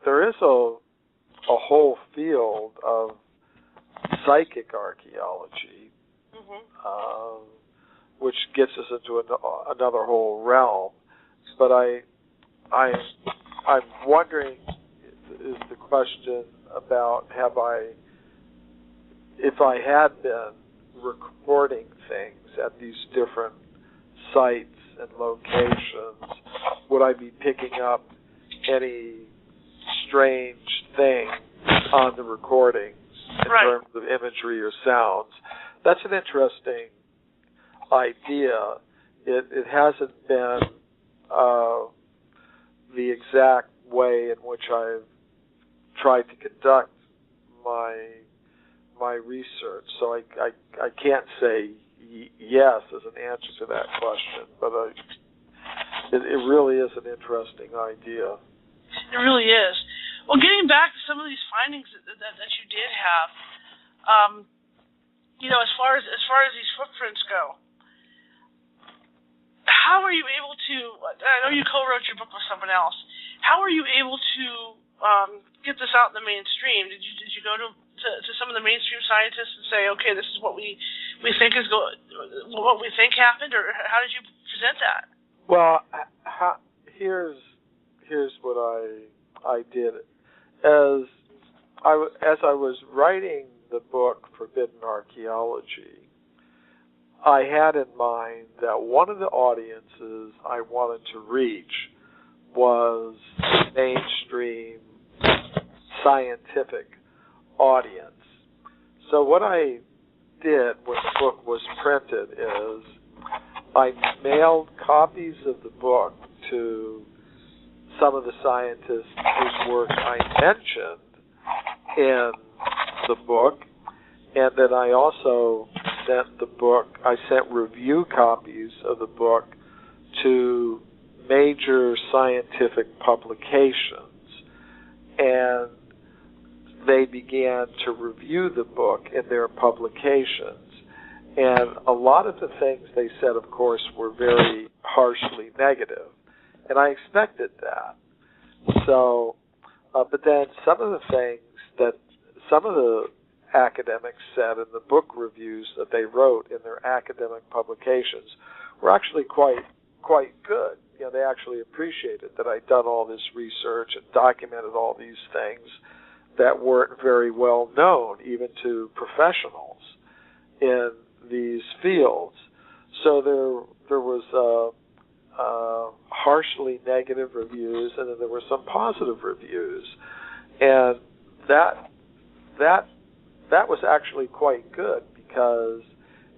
there is a whole field of psychic archaeology, which gets us into another whole realm. But I'm wondering, is the question about if I had been recording things at these different sites and locations, would I be picking up any strange thing on the recordings in terms of imagery or sounds? That's an interesting idea. It hasn't been the exact way in which I've tried to conduct my research, so I can't say yes as an answer to that question, but it really is an interesting idea. It really is. Well, getting back to some of these findings that you did have, as far as these footprints go, how are you able to? I know you co-wrote your book with someone else. How are you able to get this out in the mainstream? Did you go to some of the mainstream scientists and say, okay, this is what we think what we think happened, or how did you present that? Well, here's what I did. As I was writing the book Forbidden Archaeology, I had in mind that one of the audiences I wanted to reach was mainstream scientific audience. So what I did when the book was printed is I mailed copies of the book to some of the scientists whose work I mentioned in the book, and then I also sent review copies of the book to major scientific publications, and they began to review the book in their publications. And a lot of the things they said, of course, were very harshly negative, and I expected that. So, but then some of the things that some of the academics said in the book reviews that they wrote in their academic publications were actually quite good. You know, they actually appreciated that I'd done all this research and documented all these things that weren't very well known, even to professionals in these fields. So there was harshly negative reviews, and then there were some positive reviews, and that was actually quite good because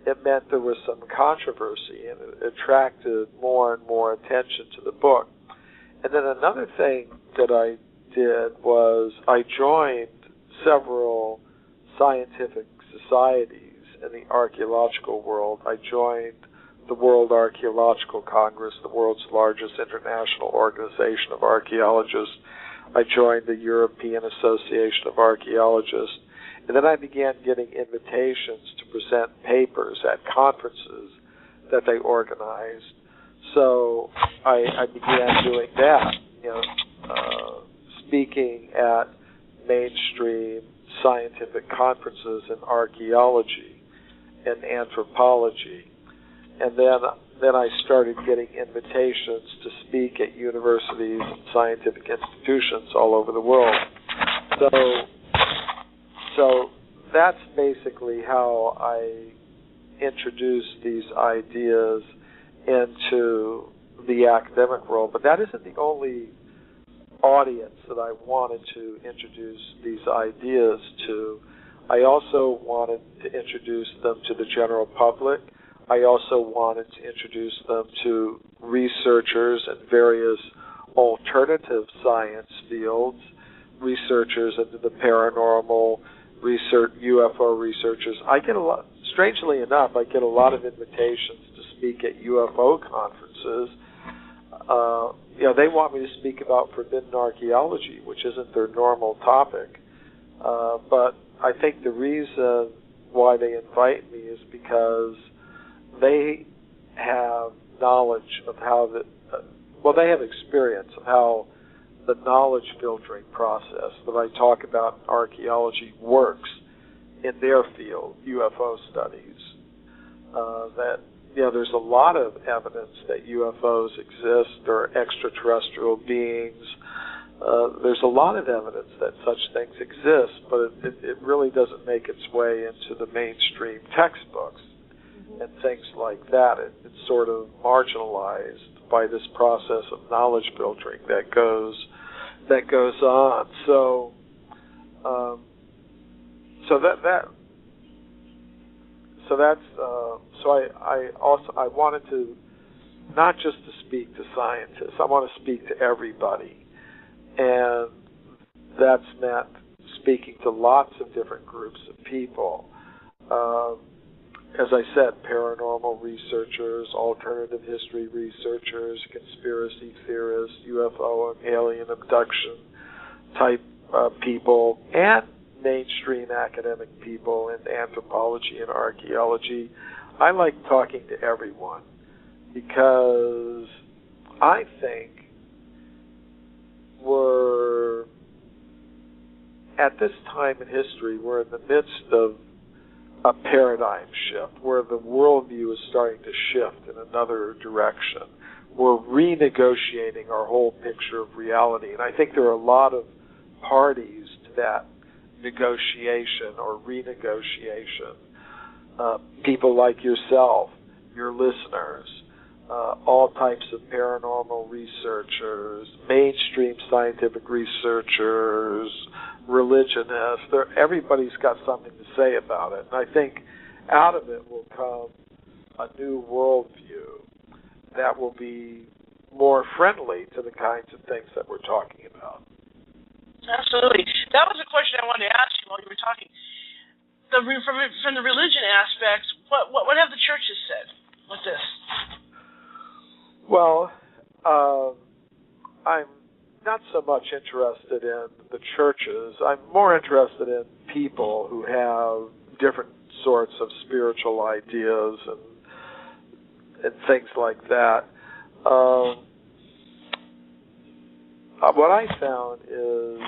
it meant there was some controversy, and it attracted more and more attention to the book. And then another thing that I did was I joined several scientific societies in the archaeological world. I joined the World Archaeological Congress, the world's largest international organization of archaeologists. I joined the European Association of Archaeologists. And then I began getting invitations to present papers at conferences that they organized. So I began doing that, speaking at mainstream scientific conferences in archaeology and anthropology. And then I started getting invitations to speak at universities and scientific institutions all over the world. So that's basically how I introduced these ideas into the academic world. But that isn't the only audience that I wanted to introduce these ideas to. I also wanted to introduce them to the general public. I also wanted to introduce them to researchers in various alternative science fields, researchers into the paranormal, UFO researchers. Strangely enough, I get a lot of invitations to speak at UFO conferences. They want me to speak about forbidden archaeology, which isn't their normal topic. But I think the reason why they invite me is because they have knowledge of how they have experience of how the knowledge filtering process that I talk about in archaeology works in their field, UFO studies. There's a lot of evidence that UFOs exist. There are extraterrestrial beings. There's a lot of evidence that such things exist, but it really doesn't make its way into the mainstream textbooks and things like that. It's sort of marginalized by this process of knowledge filtering that goes on. So I wanted to not just to speak to scientists. I want to speak to everybody, and that's meant speaking to lots of different groups of people. As I said, paranormal researchers, alternative history researchers, conspiracy theorists, UFO and alien abduction type people, and mainstream academic people in anthropology and archaeology. I like talking to everyone because I think we're, at this time in history, we're in the midst of a paradigm shift where the worldview is starting to shift in another direction. We're renegotiating our whole picture of reality, and I think there are a lot of parties to that negotiation or renegotiation. People like yourself, your listeners, all types of paranormal researchers, mainstream scientific researchers, religionists. Everybody's got something to say about it. And I think out of it will come a new worldview that will be more friendly to the kinds of things that we're talking about. Absolutely. That was a question I wanted to ask you while you were talking. From the religion aspect, what have the churches said with this? Well, I'm not so much interested in the churches. I'm more interested in people who have different sorts of spiritual ideas and things like that. What I found is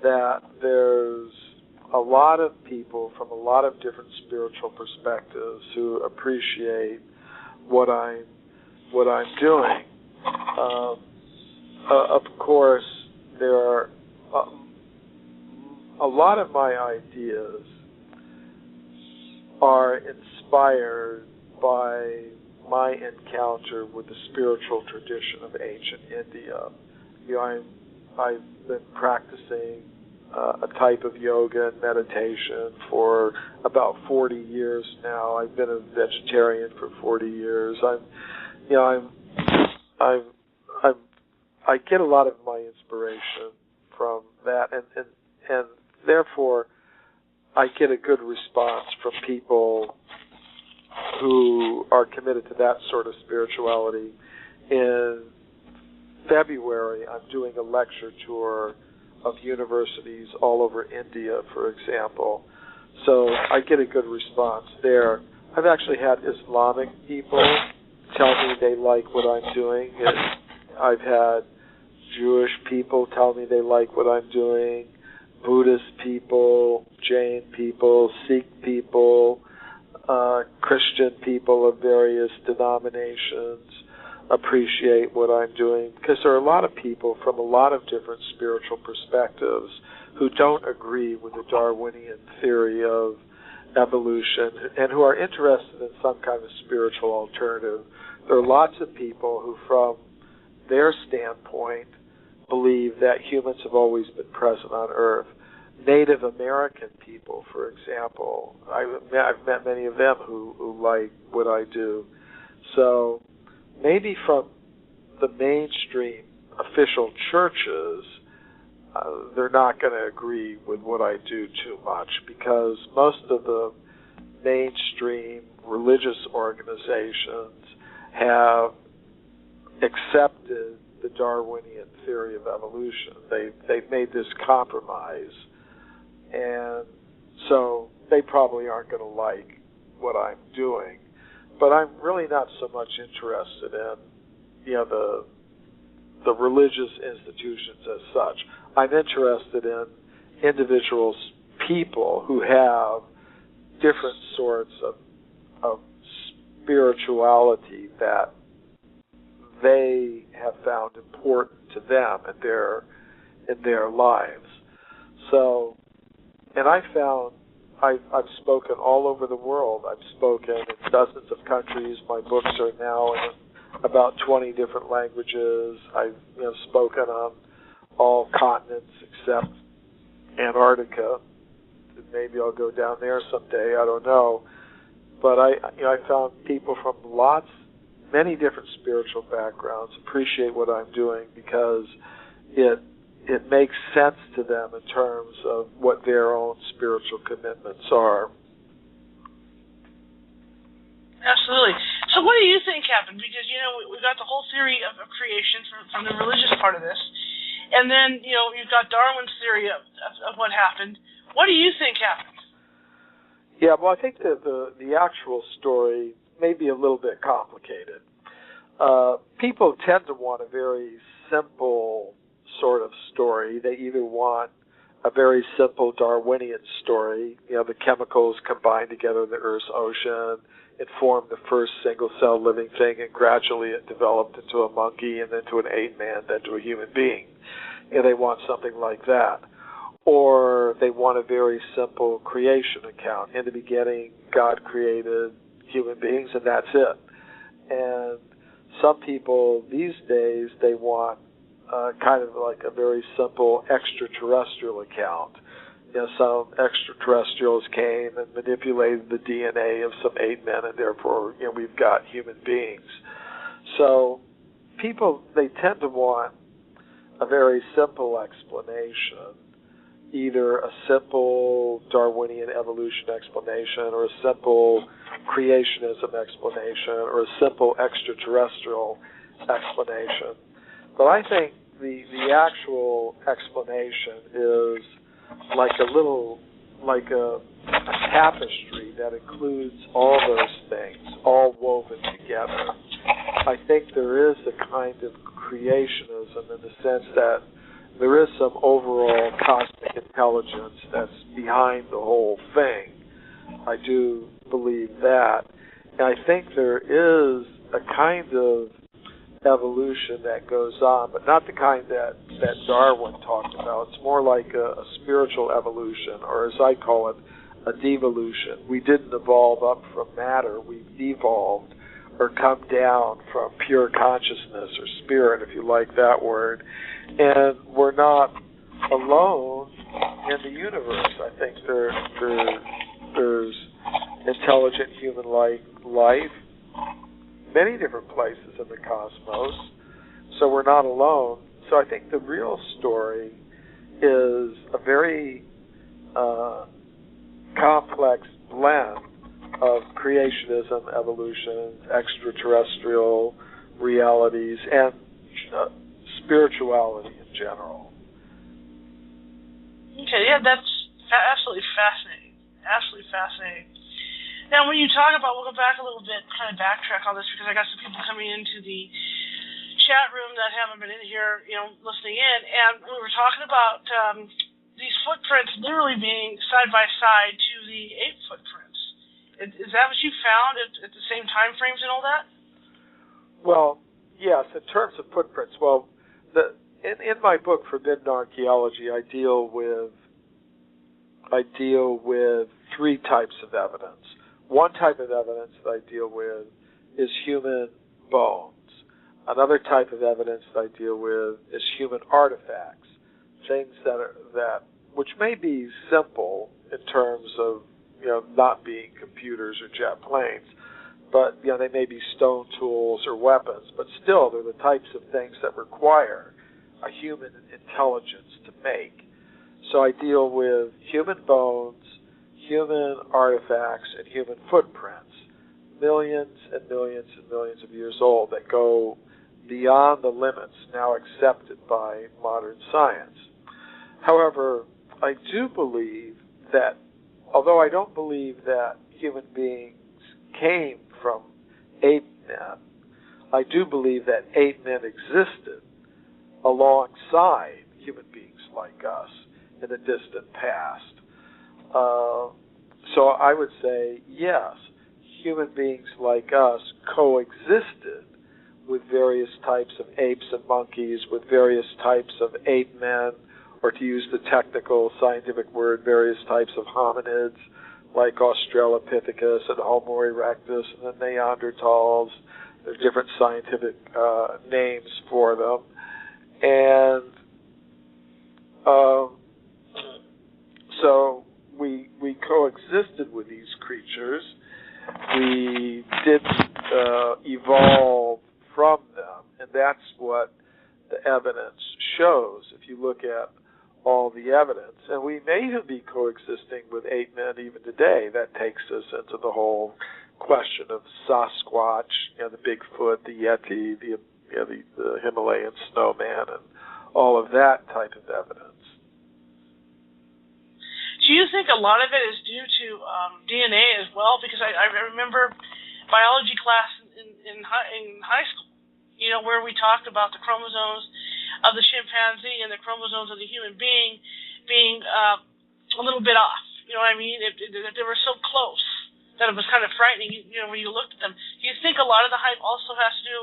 that there's a lot of people from a lot of different spiritual perspectives who appreciate what I'm doing. Of course, there are a lot of my ideas are inspired by my encounter with the spiritual tradition of ancient India. I've been practicing a type of yoga and meditation for about 40 years now. I've been a vegetarian for 40 years. I get a lot of my inspiration from that, and therefore I get a good response from people who are committed to that sort of spirituality. In February, I'm doing a lecture tour of universities all over India, for example. So I get a good response there. I've actually had Islamic people tell me they like what I'm doing. I've had Jewish people tell me they like what I'm doing, Buddhist people, Jain people, Sikh people, Christian people of various denominations appreciate what I'm doing, because there are a lot of people from a lot of different spiritual perspectives who don't agree with the Darwinian theory of evolution and who are interested in some kind of spiritual alternative. There are lots of people who, from their standpoint, believe that humans have always been present on Earth. Native American people, for example, I've met many of them who like what I do. So maybe from the mainstream official churches, they're not going to agree with what I do too much, because most of the mainstream religious organizations have accepted the Darwinian theory of evolution. They've made this compromise, and so they probably aren't going to like what I'm doing. But I'm really not so much interested in, the religious institutions as such. I'm interested in individuals, people who have different sorts of spirituality that they have found important to them in their lives. So, and I found I've spoken all over the world. I've spoken in dozens of countries. My books are now in about 20 different languages. I've spoken on all continents except Antarctica. Maybe I'll go down there someday. I don't know. But I found people from many different spiritual backgrounds appreciate what I'm doing, because it makes sense to them in terms of what their own spiritual commitments are. Absolutely. So what do you think happened? Because, we've got the whole theory of creation from the religious part of this, and then, you've got Darwin's theory of what happened. What do you think happened? Yeah, well, I think that the actual story may be a little bit complicated. People tend to want a very simple sort of story. They either want a very simple Darwinian story, the chemicals combined together in the Earth's ocean, it formed the first single-cell living thing, and gradually it developed into a monkey and then to an ape-man, then to a human being. They want something like that. Or they want a very simple creation account. In the beginning, God created human beings, and that's it. And some people these days, they want kind of like a very simple extraterrestrial account. Some extraterrestrials came and manipulated the DNA of some ape men, and therefore, we've got human beings. So people, they tend to want a very simple explanation, either a simple Darwinian evolution explanation, or a simple creationism explanation, or a simple extraterrestrial explanation. But I think the actual explanation is like a tapestry that includes all those things, all woven together. I think there is a kind of creationism in the sense that there is some overall cosmic intelligence that's behind the whole thing. I do believe that. And I think there is a kind of evolution that goes on, but not the kind that Darwin talked about. It's more like a spiritual evolution, or as I call it, a devolution. We didn't evolve up from matter. We devolved or come down from pure consciousness or spirit, if you like that word. And we're not alone in the universe. I think there's intelligent human-like life, many different places in the cosmos, so we're not alone. So I think the real story is a very complex blend of creationism, evolution, extraterrestrial realities, and spirituality in general. Okay, yeah, that's absolutely fascinating. Absolutely fascinating. Now, when you talk about, we'll go back a little bit, kind of backtrack on this, because I got some people coming into the chat room that haven't been in here, listening in, and we were talking about these footprints literally being side by side to the ape footprints. Is that what you found at the same time frames and all that? Well, yes, in terms of footprints. Well, in my book, Forbidden Archaeology, I deal with three types of evidence. One type of evidence that I deal with is human bones. Another type of evidence that I deal with is human artifacts, things which may be simple in terms of not being computers or jet planes, but they may be stone tools or weapons, but still they're the types of things that require a human intelligence to make. So I deal with human bones, human artifacts, and human footprints, millions and millions and millions of years old, that go beyond the limits now accepted by modern science. However, I do believe that, although I don't believe that human beings came from ape men, I do believe that ape men existed alongside human beings like us in the distant past. So I would say, yes, human beings like us coexisted with various types of apes and monkeys, with various types of ape men, or to use the technical scientific word, various types of hominids like Australopithecus and Homo erectus and the Neanderthals. There are different scientific names for them. And so we coexisted with these creatures. We didn't evolve from them, and that's what the evidence shows. If you look at all the evidence, and we may even be coexisting with ape men even today. That takes us into the whole question of Sasquatch, the Bigfoot, the Yeti, the Himalayan snowman, and all of that type of evidence. Do you think a lot of it is due to DNA as well? Because I remember biology class in high school, where we talked about the chromosomes of the chimpanzee and the chromosomes of the human being being a little bit off. You know what I mean? They were so close that it was kind of frightening, when you looked at them. Do you think a lot of the hype also has to do,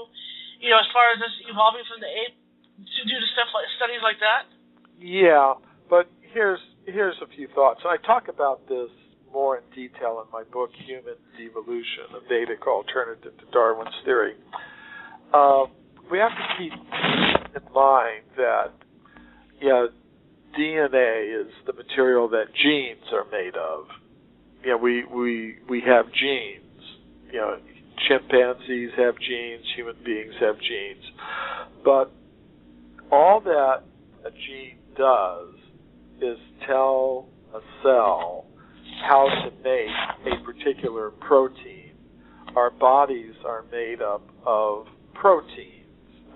as far as this evolving from the ape, to do to studies like that? Yeah, but here's a few thoughts. I talk about this more in detail in my book, Human Devolution, a Vedic alternative to Darwin's theory. We have to keep in mind that DNA is the material that genes are made of. We have genes. Chimpanzees have genes, human beings have genes. But all that a gene does is tell a cell how to make a particular protein. Our bodies are made up of proteins.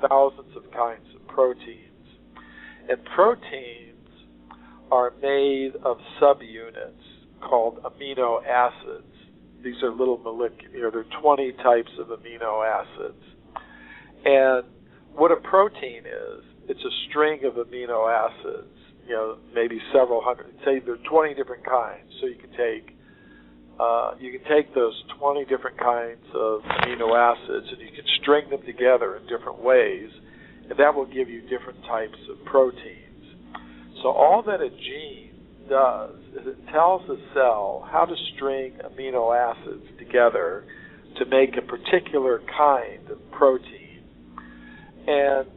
thousands of kinds of proteins. And proteins are made of subunits called amino acids. These are little molecular, there are 20 types of amino acids. And what a protein is, it's a string of amino acids, maybe several hundred, say there are 20 different kinds. So you can take those 20 different kinds of amino acids and you can string them together in different ways, and that will give you different types of proteins. So all that a gene does is it tells the cell how to string amino acids together to make a particular kind of protein. And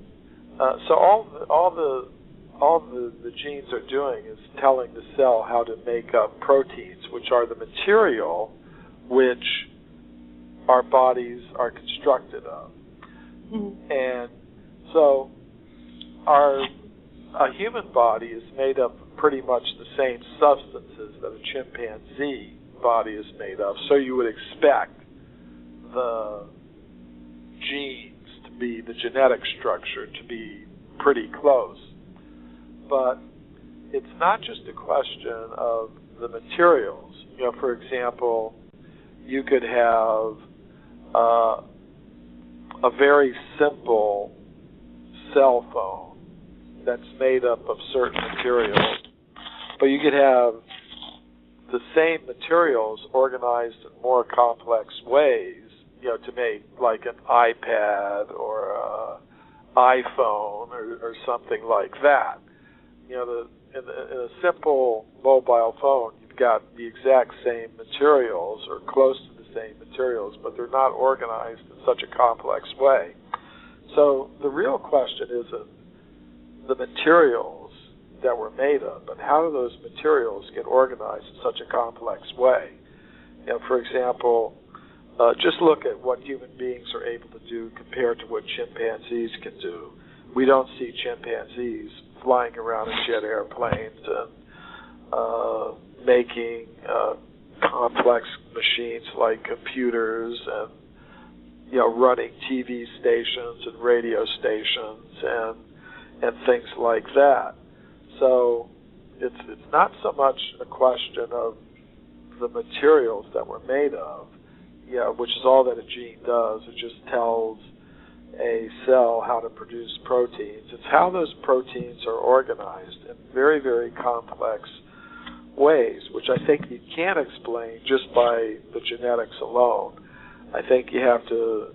so all the genes are doing is telling the cell how to make up proteins, which are the material which our bodies are constructed of. Mm-hmm. And so a human body is made up of pretty much the same substances that a chimpanzee body is made of. So you would expect the genes to be, the genetic structure to be pretty close. But it's not just a question of the materials. For example, you could have a very simple cell phone that's made up of certain materials, but you could have the same materials organized in more complex ways, to make like an iPad or an iPhone or something like that. In a simple mobile phone, you've got the exact same materials or close to the same materials, but they're not organized in such a complex way. So the real question isn't the materials that we're made of, but how do those materials get organized in such a complex way? For example, just look at what human beings are able to do compared to what chimpanzees can do. We don't see chimpanzees flying around in jet airplanes and making complex machines like computers and running TV stations and radio stations and things like that. So it's not so much a question of the materials that we're made of, which is all that a gene does. It just tells a cell how to produce proteins. It's how those proteins are organized in very, very complex ways, which I think you can't explain just by the genetics alone. I think you have to,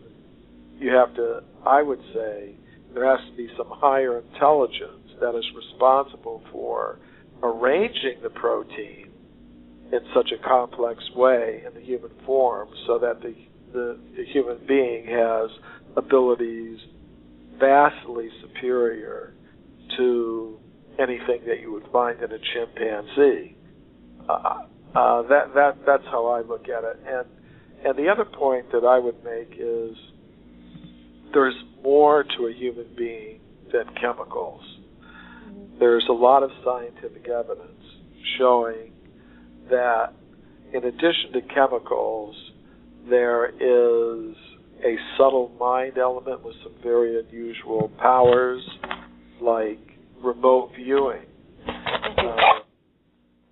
I would say, there has to be some higher intelligence that is responsible for arranging the protein in such a complex way in the human form so that the human being has abilities vastly superior to anything that you would find in a chimpanzee. That's how I look at it. And the other point that I would make is there's more to a human being than chemicals. There's a lot of scientific evidence showing that in addition to chemicals, there is a subtle mind element with some very unusual powers, like remote viewing.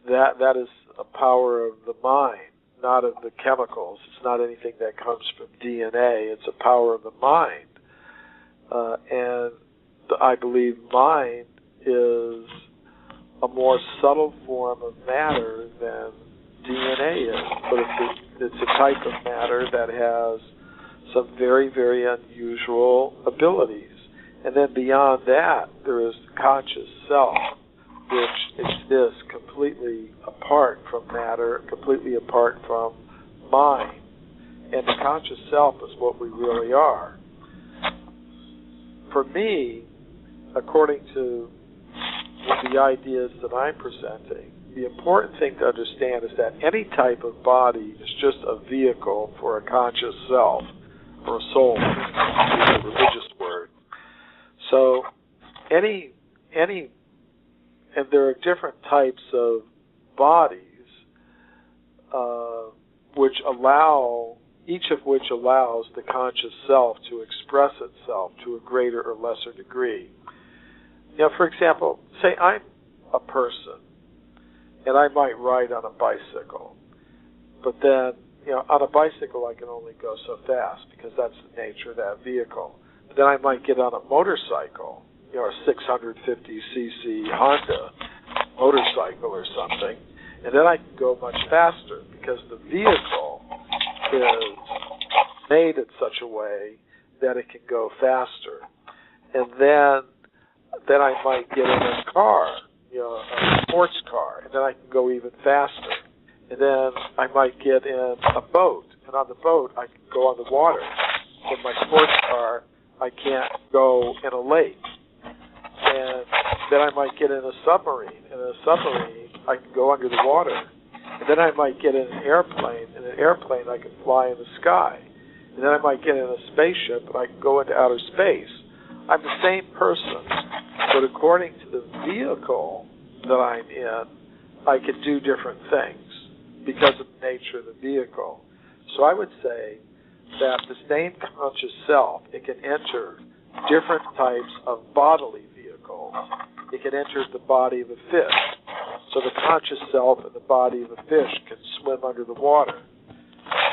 That is a power of the mind, not of the chemicals. It's not anything that comes from DNA. It's a power of the mind. And I believe mind is a more subtle form of matter than DNA is. But it's a type of matter that has some very, very unusual abilities. And then beyond that, there is the conscious self, which exists completely apart from matter, completely apart from mind. And the conscious self is what we really are. For me, according to the ideas that I'm presenting, the important thing to understand is that any type of body is just a vehicle for a conscious self, or a soul, is a religious word. So and there are different types of bodies which allow each of which allows the conscious self to express itself to a greater or lesser degree. For example, say I'm a person, and I might ride on a bicycle, but then, on a bicycle I can only go so fast because that's the nature of that vehicle. But then I might get on a motorcycle, a 650cc Honda motorcycle or something, and then I can go much faster because the vehicle is made in such a way that it can go faster. And then I might get in a car, a sports car, and then I can go even faster. And then I might get in a boat, and on the boat I can go on the water. In my sports car, I can't go in a lake. And then I might get in a submarine. In a submarine, I can go under the water. And then I might get in an airplane. In an airplane, I can fly in the sky. And then I might get in a spaceship, and I can go into outer space. I'm the same person, but according to the vehicle that I'm in, I can do different things because of the nature of the vehicle. So I would say that the same conscious self, it can enter different types of bodily vehicles. It can enter the body of a fish. So the conscious self in the body of a fish can swim under the water.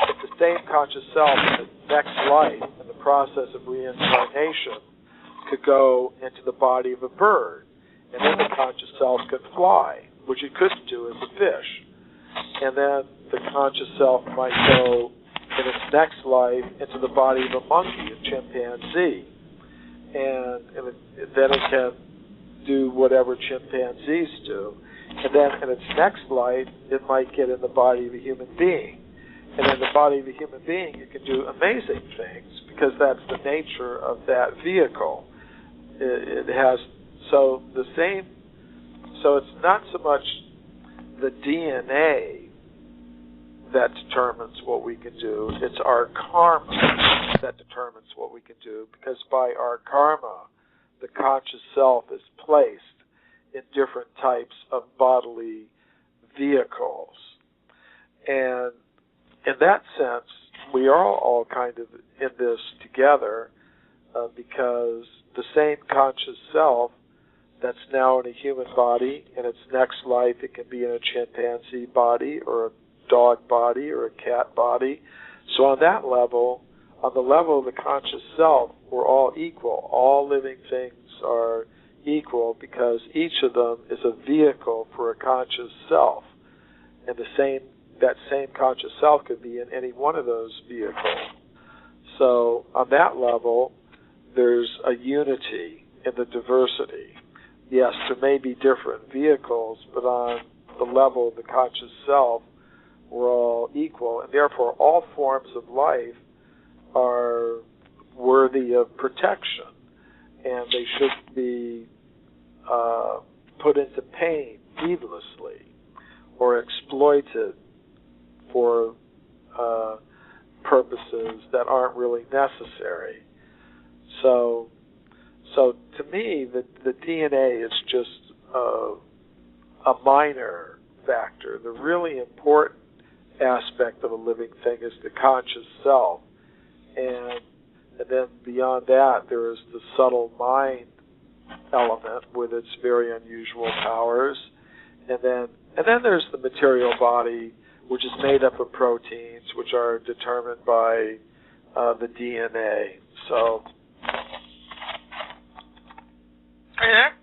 If the same conscious self in the next life, in the process of reincarnation, could go into the body of a bird, and then the conscious self could fly, which it couldn't do as a fish. And then the conscious self might go in its next life into the body of a monkey, a chimpanzee. And then it can do whatever chimpanzees do. And then in its next life, it might get in the body of a human being. And in the body of a human being, it can do amazing things because that's the nature of that vehicle. It has, so it's not so much the DNA that determines what we can do, it's our karma that determines what we can do, because by our karma, the conscious self is placed in different types of bodily vehicles. And in that sense, we are all kind of in this together because the same conscious self that's now in a human body, in its next life it can be in a chimpanzee body or a dog body or a cat body. So on that level, on the level of the conscious self, we're all equal. All living things are equal because each of them is a vehicle for a conscious self. And that same conscious self could be in any one of those vehicles. So on that level, there's a unity in the diversity. Yes, there may be different vehicles, but on the level of the conscious self, we're all equal, and therefore all forms of life are worthy of protection, and they shouldn't be put into pain needlessly or exploited for purposes that aren't really necessary. So to me, the DNA is just a minor factor. The really important aspect of a living thing is the conscious self, and then beyond that, there is the subtle mind element with its very unusual powers, and then there's the material body, which is made up of proteins, which are determined by the DNA. So. Are you there?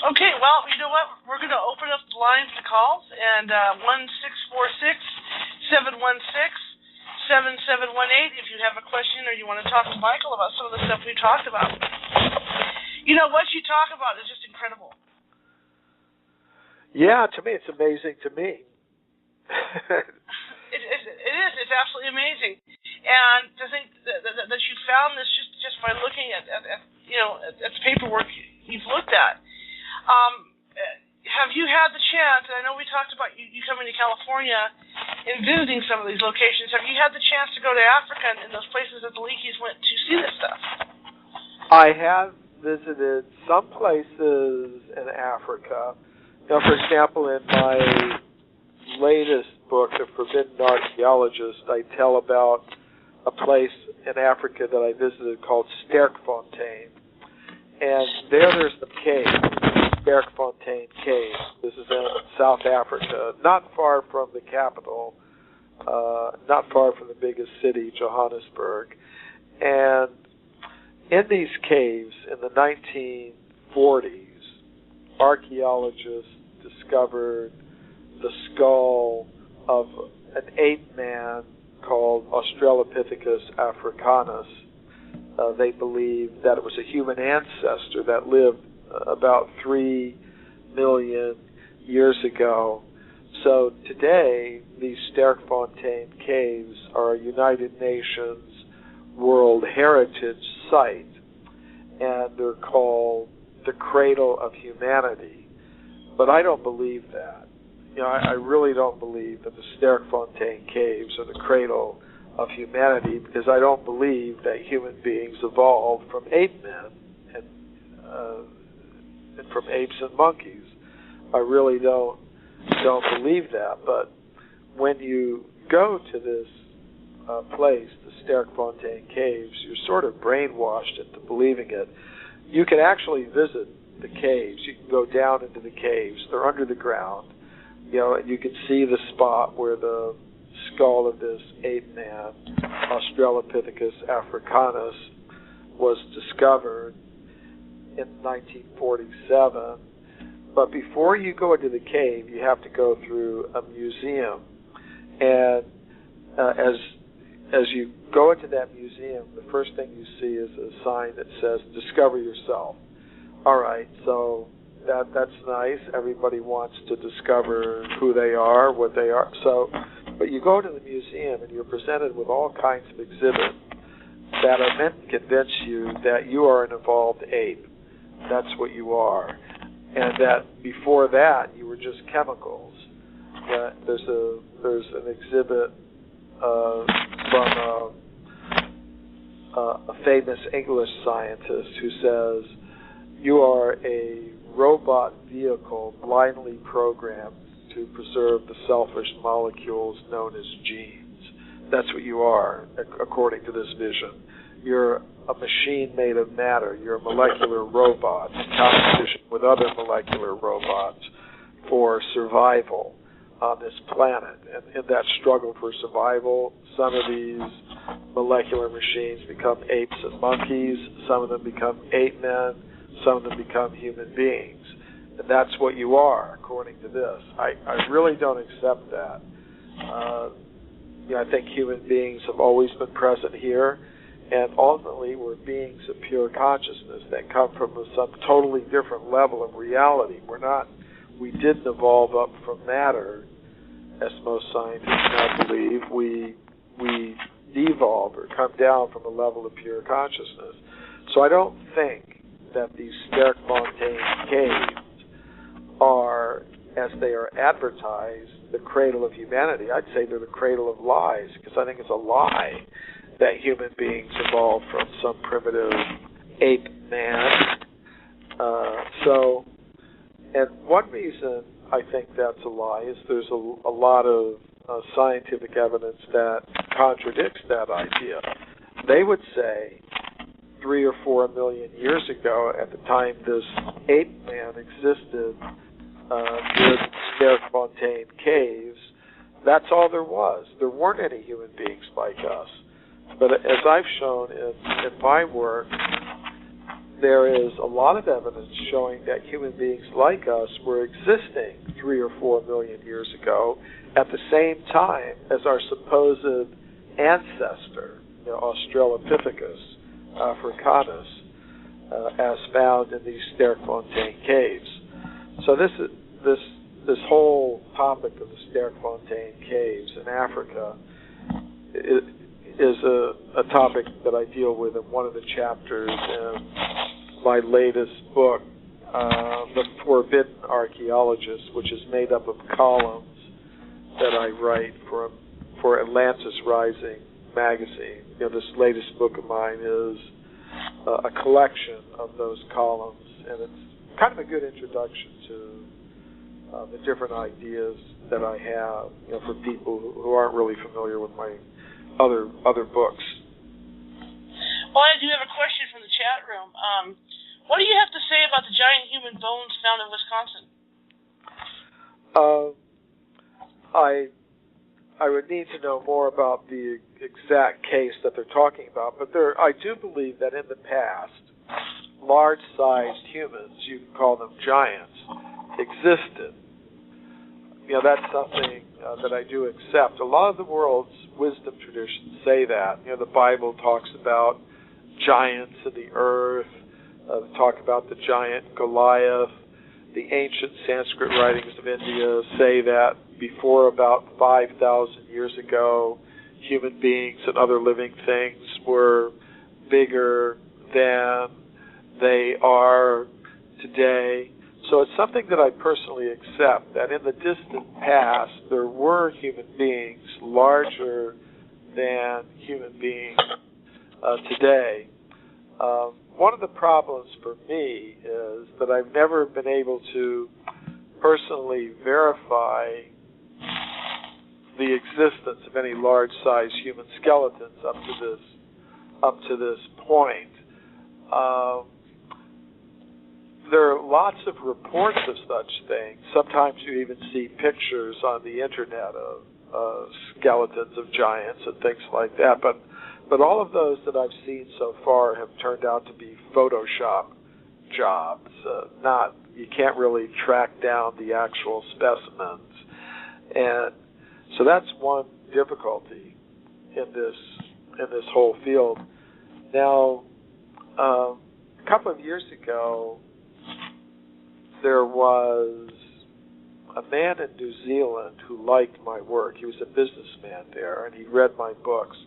Okay, well, you know what? We're going to open up the lines to calls, and 1-646-716-7718 if you have a question or you want to talk to Michael about some of the stuff we talked about. You know, what you talk about is just incredible. Yeah, to me, it's amazing to me. It is. It's absolutely amazing. And to think that you found this just by looking at the paperwork you've looked at. Have you had the chance, and I know we talked about you coming to California and visiting some of these locations, have you had the chance to go to Africa and those places that the Leakeys went to see this stuff? I have visited some places in Africa. For example, in my latest book, The Forbidden Archaeologist, I tell about a place in Africa that I visited called Sterkfontein. And there's some caves, Sterkfontein Caves. This is in South Africa, not far from the capital, not far from the biggest city, Johannesburg. And in these caves in the 1940s, archaeologists discovered the skull of an ape man called Australopithecus africanus. They believed that it was a human ancestor that lived about 3 million years ago. So today, these Sterkfontein caves are a United Nations World Heritage Site, and they're called the cradle of humanity. But I don't believe that. I really don't believe that the Sterkfontein caves are the cradle of humanity, because I don't believe that human beings evolved from ape men and from apes and monkeys. I really don't believe that. But when you go to this place, the Sterkfontein caves, you're sort of brainwashed into believing it. You can actually visit the caves. You can go down into the caves. They're under the ground, and you can see the spot where the skull of this ape man, Australopithecus africanus, was discovered in 1947. But before you go into the cave, you have to go through a museum. And as you go into that museum, the first thing you see is a sign that says, "Discover yourself." All right, so that's nice. Everybody wants to discover who they are, what they are. But you go to the museum and you're presented with all kinds of exhibits that are meant to convince you that you are an evolved ape. That's what you are. And that before that, you were just chemicals. There's an exhibit from a famous English scientist who says, "You are a robot vehicle blindly programmed to preserve the selfish molecules known as genes." That's what you are, according to this vision. You're a machine made of matter. You're a molecular robot in competition with other molecular robots for survival on this planet. And in that struggle for survival, some of these molecular machines become apes and monkeys, some of them become ape men, some of them become human beings. And that's what you are, according to this. I really don't accept that. I think human beings have always been present here, and ultimately we're beings of pure consciousness that come from some totally different level of reality. We didn't evolve up from matter, as most scientists now believe. We devolve or come down from a level of pure consciousness. So I don't think that these Sterkfontein caves are, as they are advertised, the cradle of humanity. I'd say they're the cradle of lies, because I think it's a lie that human beings evolved from some primitive ape man. And one reason I think that's a lie is there's a lot of scientific evidence that contradicts that idea. They would say 3 or 4 million years ago, at the time this ape man existed near the Sterkfontein caves, that's all there was. There weren't any human beings like us. But as I've shown in my work, there is a lot of evidence showing that human beings like us were existing 3 or 4 million years ago at the same time as our supposed ancestor, Australopithecus africanus, as found in these Sterkfontein caves. So this whole topic of the Sterkfontein caves in Africa is a topic that I deal with in one of the chapters in my latest book, The Forbidden Archaeologist, which is made up of columns that I write for Atlantis Rising magazine. This latest book of mine is a collection of those columns, and it's kind of a good introduction to the different ideas that I have, for people who aren't really familiar with my other books. Well, I do have a question from the chat room. What do you have to say about the giant human bones found in Wisconsin? I would need to know more about the exact case that they're talking about, but I do believe that in the past, large-sized humans, you can call them giants, existed. That's something that I do accept. A lot of the world's wisdom traditions say that. The Bible talks about giants in the earth, talk about the giant Goliath. The ancient Sanskrit writings of India say that before about 5,000 years ago, human beings and other living things were bigger than they are today. So it's something that I personally accept, that in the distant past, there were human beings larger than human beings today. One of the problems for me is that I've never been able to personally verify the existence of any large-sized human skeletons up to this point. There are lots of reports of such things. Sometimes you even see pictures on the internet of skeletons of giants and things like that. But all of those that I've seen so far have turned out to be Photoshop jobs. You can't really track down the actual specimens, and so that's one difficulty in this whole field. Now, a couple of years ago, there was a man in New Zealand who liked my work. He was a businessman there, and he read my books.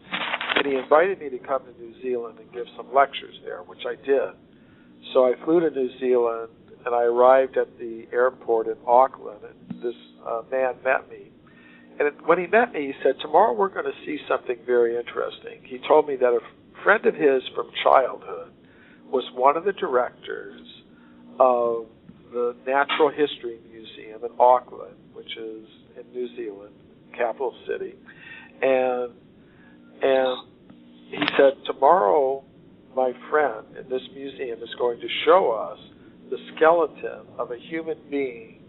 And he invited me to come to New Zealand and give some lectures there, which I did. So I flew to New Zealand, and I arrived at the airport in Auckland, and this man met me. And when he met me, he said, "Tomorrow we're going to see something very interesting." He told me that a friend of his from childhood was one of the directors of the Natural History Museum in Auckland, which is in New Zealand, capital city. And he said, "Tomorrow, my friend in this museum is going to show us the skeleton of a human being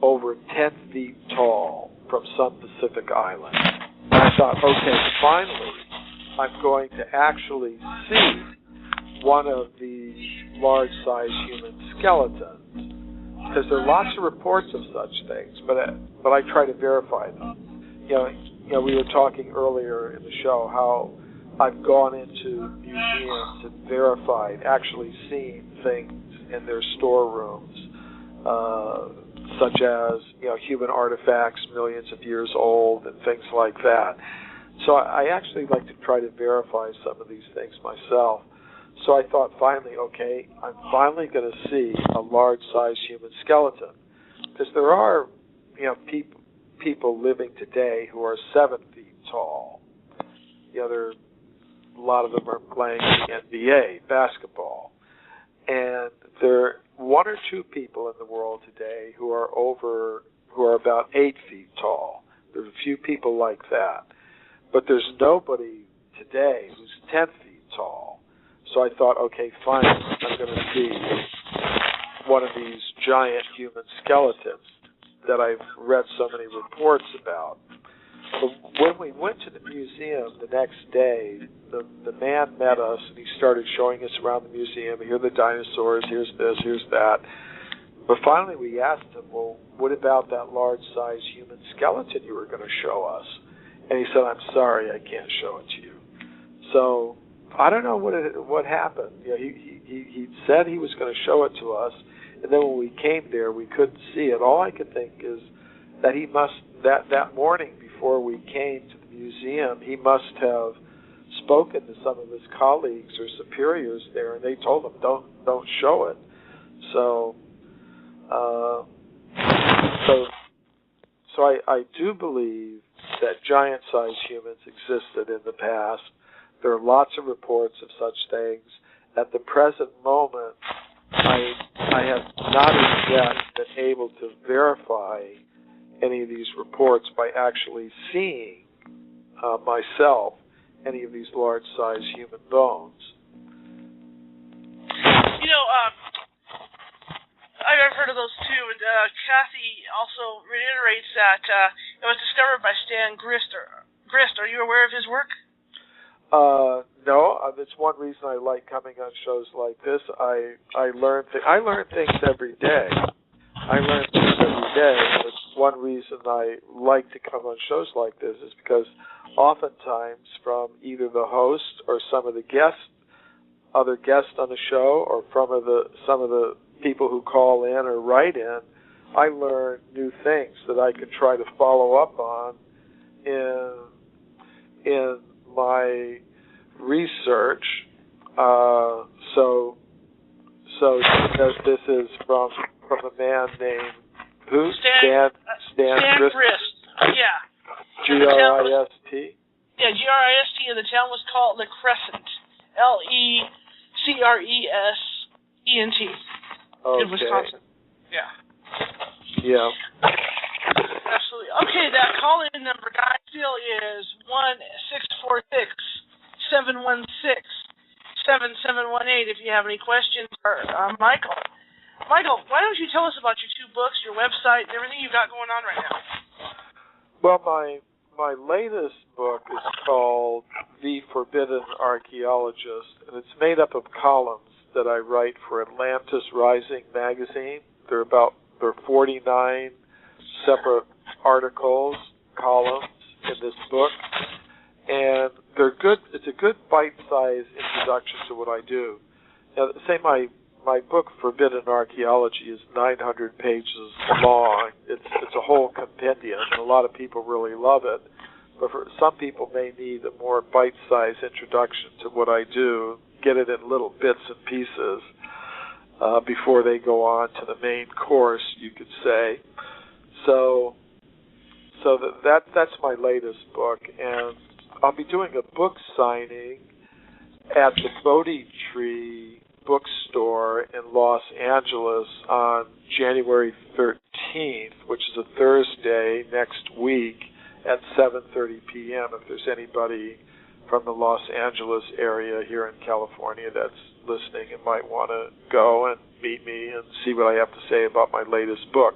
over 10 feet tall from some Pacific island." And I thought, okay, finally, I'm going to actually see one of these large-sized human skeletons. Because there are lots of reports of such things, but I try to verify them. We were talking earlier in the show how I've gone into museums and verified, actually seen things in their storerooms, such as human artifacts millions of years old and things like that. So I actually like to try to verify some of these things myself. So I thought finally, okay, I'm finally going to see a large-sized human skeleton, because there are people living today who are 7 feet tall. A lot of them are playing the NBA, basketball. And there are one or two people in the world today who are about 8 feet tall. There's a few people like that. But there's nobody today who's 10 feet tall. So I thought, okay, fine, I'm going to see one of these giant human skeletons that I've read so many reports about. But when we went to the museum the next day, the man met us, and he started showing us around the museum. Here are the dinosaurs, here's this, here's that. But finally we asked him, well, what about that large-sized human skeleton you were going to show us? And he said, I'm sorry, I can't show it to you. So I don't know what happened. He said he was going to show it to us, and then when we came there, we couldn't see it. All I could think is that he must, that morning before we came to the museum, he must have spoken to some of his colleagues or superiors there, and they told him, don't show it. So I do believe that giant-sized humans existed in the past. There are lots of reports of such things. At the present moment, I have not as yet been able to verify any of these reports by actually seeing myself any of these large-sized human bones. I've heard of those too. And Kathy also reiterates that it was discovered by Stan Grist. Are you aware of his work? No. That's one reason I like coming on shows like this. I learn things every day. But one reason I like to come on shows like this is because oftentimes from either the host or some of the other guests on the show, or from some of the people who call in or write in, I learn new things that I can try to follow up on in my research. So this is from a man named who? Stan Grist. Yeah. Grist. Yeah, Grist, and the town was called the Crescent. Lecresent. Okay. In Wisconsin. Yeah. Yeah. Absolutely. Okay, that call-in number, guys, still is 1-646-716-7718 if you have any questions for Michael. Michael, why don't you tell us about your two books, your website, and everything you've got going on right now? Well, my latest book is called The Forbidden Archaeologist, and it's made up of columns that I write for Atlantis Rising magazine. There are 49 separate articles, columns in this book, and they're good. It's a good bite-sized introduction to what I do. Now, say my book Forbidden Archaeology is 900 pages long. It's a whole compendium, and a lot of people really love it. But for some people may need a more bite-sized introduction to what I do, get it in little bits and pieces before they go on to the main course, you could say. So that's my latest book, and I'll be doing a book signing at the Bodhi Tree bookstore in Los Angeles on January 13th, which is a Thursday next week at 7:30 p.m. If there's anybody from the Los Angeles area here in California that's listening and might want to go and meet me and see what I have to say about my latest book,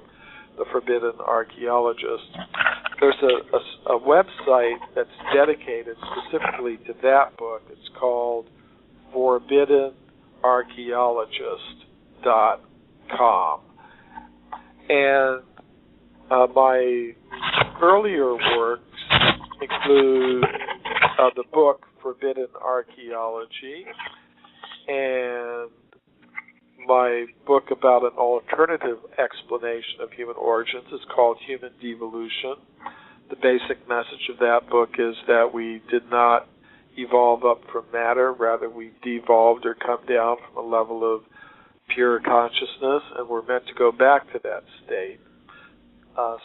The Forbidden Archaeologist. There's a website that's dedicated specifically to that book. It's called forbiddenarchaeologist.com. And my earlier works include the book Forbidden Archaeology, and my book about an alternative explanation of human origins is called Human Devolution. The basic message of that book is that we did not evolve up from matter, rather we devolved or come down from a level of pure consciousness, and we're meant to go back to that state.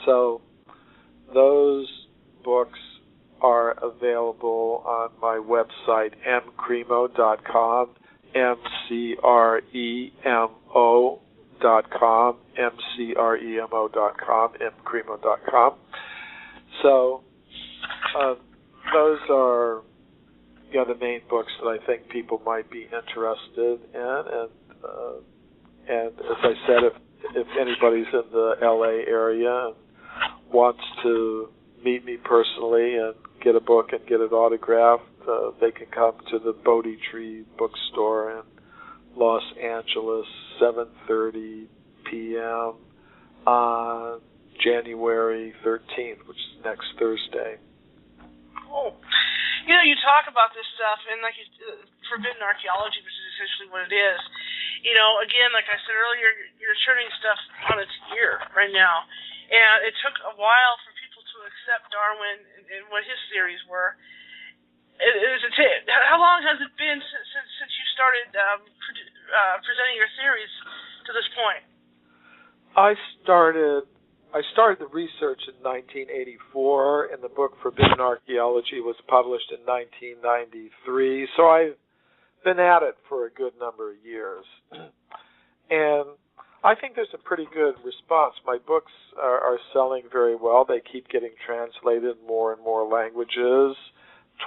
So those books are available on my website, mcremo.com, mcremo.com, mcremo.com. So those are the main books that I think people might be interested in, and as I said, if anybody's in the LA area and wants to meet me personally and get a book and get it autographed, they can come to the Bodhi Tree bookstore in Los Angeles, 7:30 p.m. on January 13th, which is next Thursday. Oh. You talk about this stuff, and forbidden archaeology, which is essentially what it is. Again, like I said earlier, you're turning stuff on its ear right now. And it took a while for people to accept Darwin and what his theories were. How long has it been since you started presenting your theories to this point? I started the research in 1984, and the book Forbidden Archaeology was published in 1993. So I've been at it for a good number of years. And I think there's a pretty good response. My books are selling very well. They keep getting translated in more and more languages,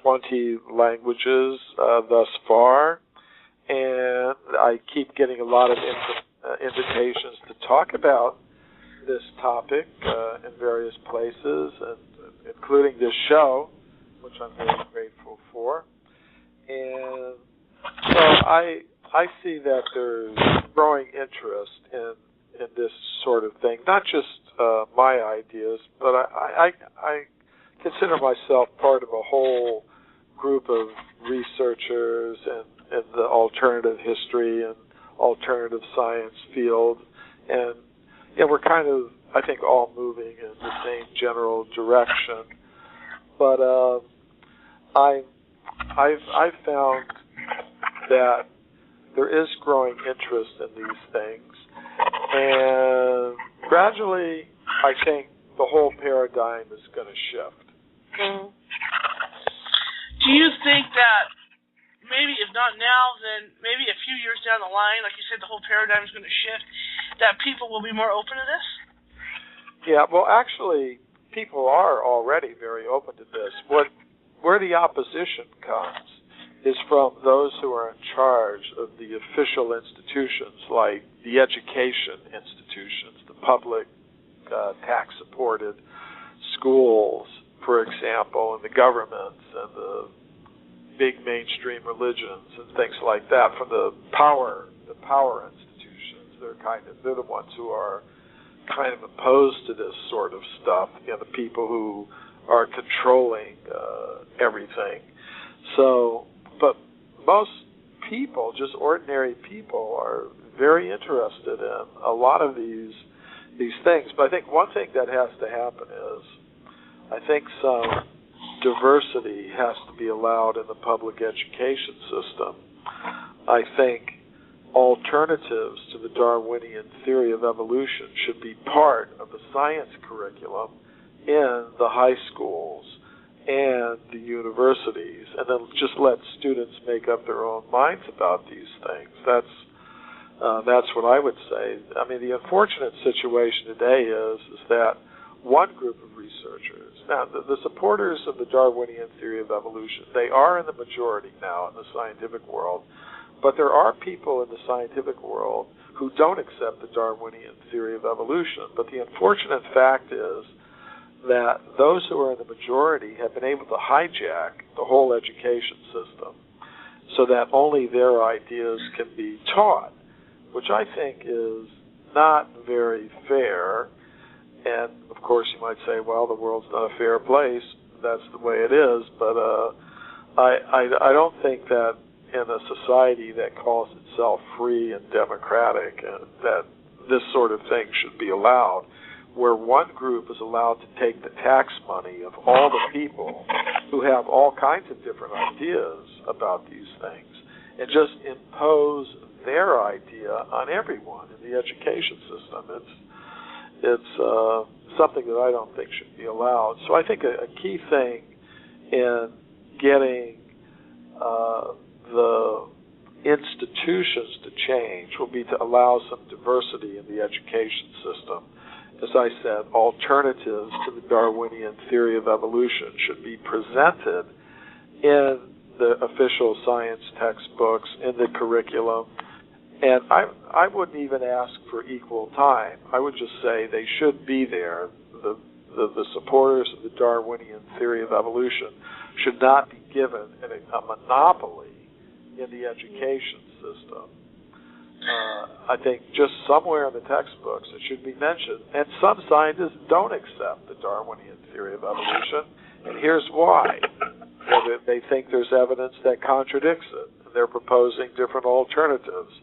20 languages thus far. And I keep getting a lot of invitations to talk about this topic in various places, and including this show, which I'm very grateful for. And so I see that there's growing interest in this sort of thing, not just my ideas, but I consider myself part of a whole group of researchers in the alternative history and alternative science field, and we're kind of, I think, all moving in the same general direction. But I've found that there is growing interest in these things, and gradually, I think the whole paradigm is going to shift. Mm. Do you think that maybe, if not now, then maybe a few years down the line, like you said, the whole paradigm is going to shift, that people will be more open to this? Yeah, well, actually, people are already very open to this. Where the opposition comes is from those who are in charge of the official institutions, like the education institutions, the public tax-supported schools, for example, and the governments and the big mainstream religions and things like that. From the power institutions, they're the ones who are kind of opposed to this sort of stuff. The people who are controlling everything. So, but most people, just ordinary people, are very interested in a lot of these things. But I think one thing that has to happen is, I think some diversity has to be allowed in the public education system. I think alternatives to the Darwinian theory of evolution should be part of the science curriculum in the high schools and the universities, and then just let students make up their own minds about these things. That's what I would say. I mean, the unfortunate situation today is that one group of researchers, now the supporters of the Darwinian theory of evolution, they are in the majority now in the scientific world, but there are people in the scientific world who don't accept the Darwinian theory of evolution. But the unfortunate fact is that those who are in the majority have been able to hijack the whole education system so that only their ideas can be taught, which I think is not very fair. And, of course, you might say, well, the world's not a fair place. That's the way it is. But I don't think that in a society that calls itself free and democratic, that this sort of thing should be allowed, where one group is allowed to take the tax money of all the people who have all kinds of different ideas about these things and just impose their idea on everyone in the education system. It's something that I don't think should be allowed. So I think a key thing in getting the institutions to change will be to allow some diversity in the education system. As I said, alternatives to the Darwinian theory of evolution should be presented in the official science textbooks, in the curriculum. And I wouldn't even ask for equal time. I would just say they should be there. The supporters of the Darwinian theory of evolution should not be given a monopoly in the education system. I think just somewhere in the textbooks it should be mentioned. And some scientists don't accept the Darwinian theory of evolution, and here's why. They think there's evidence that contradicts it, and they're proposing different alternatives.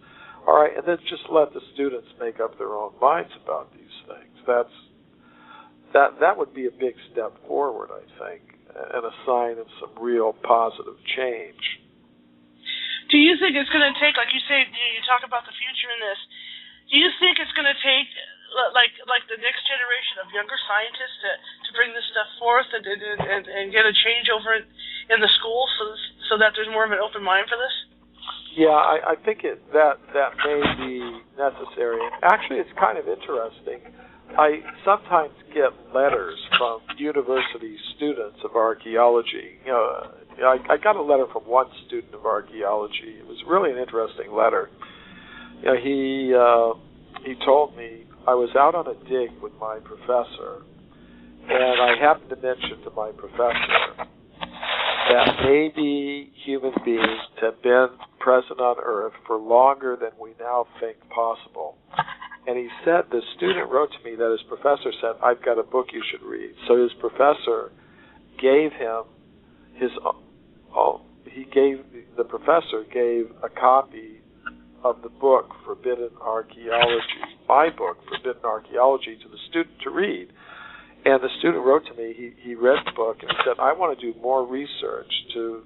All right, and then just let the students make up their own minds about these things. That would be a big step forward, I think, and a sign of some real positive change. Do you think it's going to take, like you say, you talk about the future in this, do you think it's going to take, like the next generation of younger scientists to bring this stuff forth and get a change over in the schools so that there's more of an open mind for this? Yeah, I think that may be necessary. Actually, it's kind of interesting. I sometimes get letters from university students of archaeology. I got a letter from one student of archaeology. It was really an interesting letter. He told me I was out on a dig with my professor, and I happened to mention to my professor that maybe human beings have been present on Earth for longer than we now think possible. And he said, the student wrote to me that his professor said, I've got a book you should read. So his professor gave him the professor gave a copy of the book Forbidden Archaeology, my book Forbidden Archaeology, to the student to read. And the student wrote to me, he read the book and he said, I want to do more research to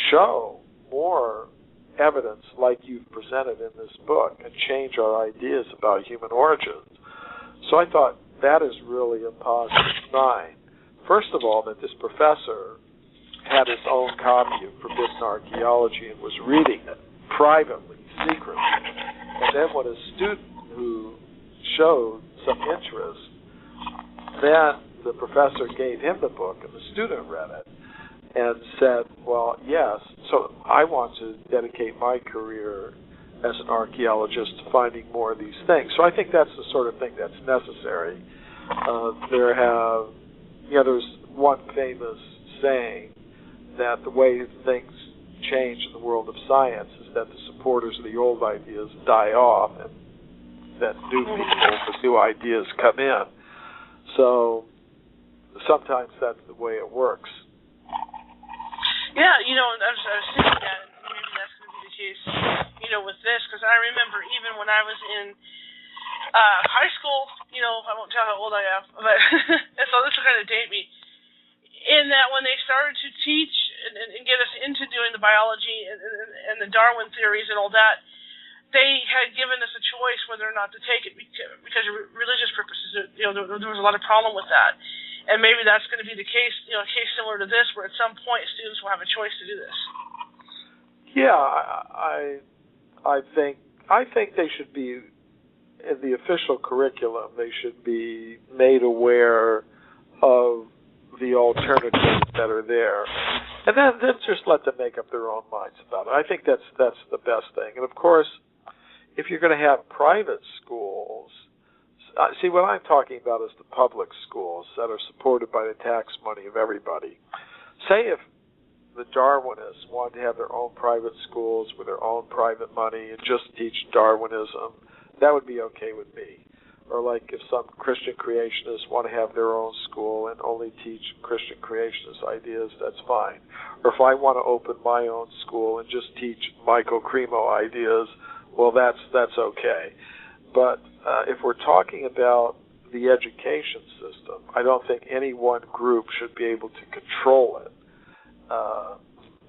show more evidence like you've presented in this book and change our ideas about human origins. So I thought that is really a positive sign. First of all, that this professor had his own copy of Forbidden Archaeology and was reading it privately, secretly. And then when a student who showed some interest, then the professor gave him the book and the student read it and said, well, yes, so I want to dedicate my career as an archaeologist to finding more of these things. So I think that's the sort of thing that's necessary. There's one famous saying that the way things change in the world of science is that the supporters of the old ideas die off and that new people with new ideas come in. So sometimes that's the way it works. Yeah, I was thinking that, and maybe that's going to be the case, with this, because I remember even when I was in high school, I won't tell how old I am, but so this will kind of date me, in that when they started to teach and get us into doing the biology and the Darwin theories and all that, they had given us a choice whether or not to take it because of religious purposes. There was a lot of problem with that. And maybe that's going to be the case, a case similar to this, where at some point students will have a choice to do this. Yeah, I think they should be, in the official curriculum, they should be made aware of the alternatives that are there. And then just let them make up their own minds about it. I think that's the best thing. And of course, if you're going to have private schools, see, what I'm talking about is the public schools that are supported by the tax money of everybody. Say if the Darwinists wanted to have their own private schools with their own private money and just teach Darwinism, that would be okay with me. Or like if some Christian creationists want to have their own school and only teach Christian creationist ideas, that's fine. Or if I want to open my own school and just teach Michael Cremo ideas, well, that's okay. But if we're talking about the education system, I don't think any one group should be able to control it,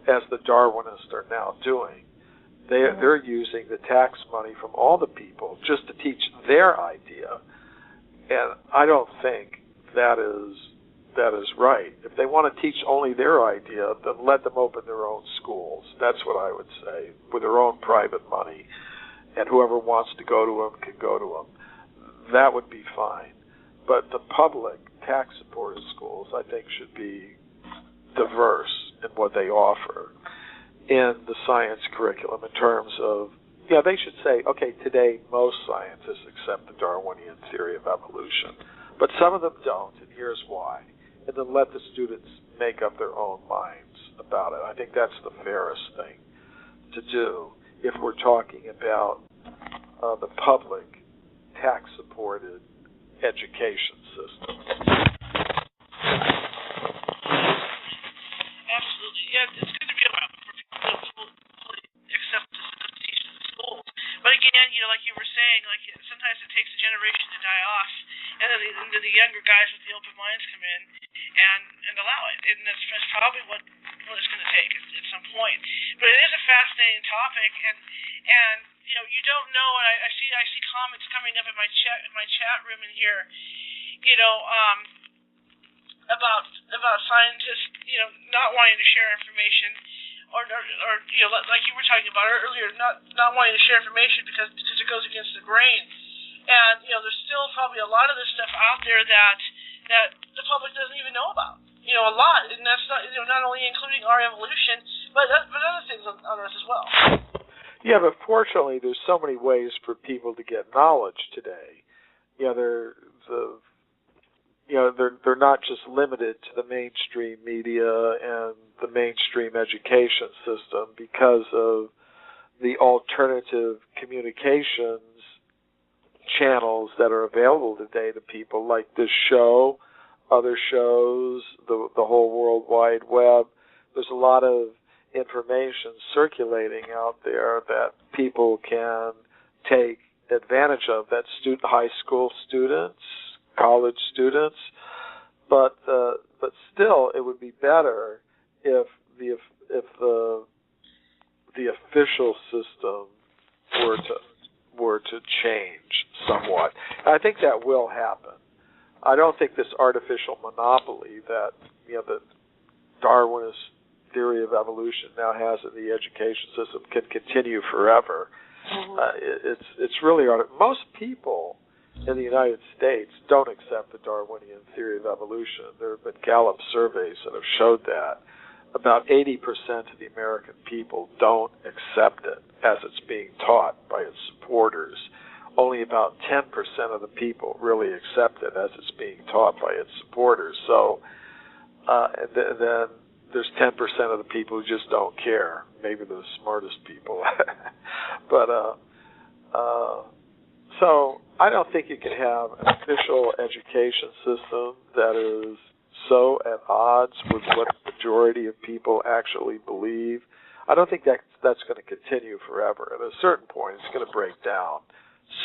as the Darwinists are now doing. They're using the tax money from all the people just to teach their idea, and I don't think that is right. If they want to teach only their idea, then let them open their own schools. That's what I would say, with their own private money, and whoever wants to go to them can go to them. That would be fine. But the public, tax-supported schools, I think, should be diverse in what they offer in the science curriculum in terms of, they should say, okay, today most scientists accept the Darwinian theory of evolution, but some of them don't, and here's why. And then let the students make up their own minds about it. I think that's the fairest thing to do if we're talking about the public, tax-supported education system. Absolutely. Yeah, it's good to be about for people to accept this teaching in schools. But again, like you were saying, sometimes it takes a generation to die off, and then the younger guys with the open minds come in and allow it. And that's probably what it's going to take at some point. But it is a fascinating topic, and you don't know. And I see comments coming up in my chat room in here, about scientists, not wanting to share information, or like you were talking about earlier, not wanting to share information because it goes against the grain. And there's still probably a lot of this stuff out there that the public doesn't even know about. A lot, and that's not only including our evolution, but other things on Earth as well. Yeah, but fortunately, there's so many ways for people to get knowledge today. They're not just limited to the mainstream media and the mainstream education system because of the alternative communications channels that are available today to people, like this show, other shows, the whole World Wide Web. There's a lot of information circulating out there that people can take advantage of, that high school students, college students, but still it would be better if the official system were to change somewhat. And I think that will happen. I don't think this artificial monopoly that the Darwinist theory of evolution now has in the education system can continue forever. It's really most people in the United States don't accept the Darwinian theory of evolution. There have been Gallup surveys that have showed that. About 80% of the American people don't accept it as it's being taught by its supporters. Only about 10% of the people really accept it as it's being taught by its supporters. So and then there's 10% of the people who just don't care. Maybe the smartest people. But so I don't think you can have an official education system that is so at odds with what the majority of people actually believe. I don't think that's going to continue forever. At a certain point, it's going to break down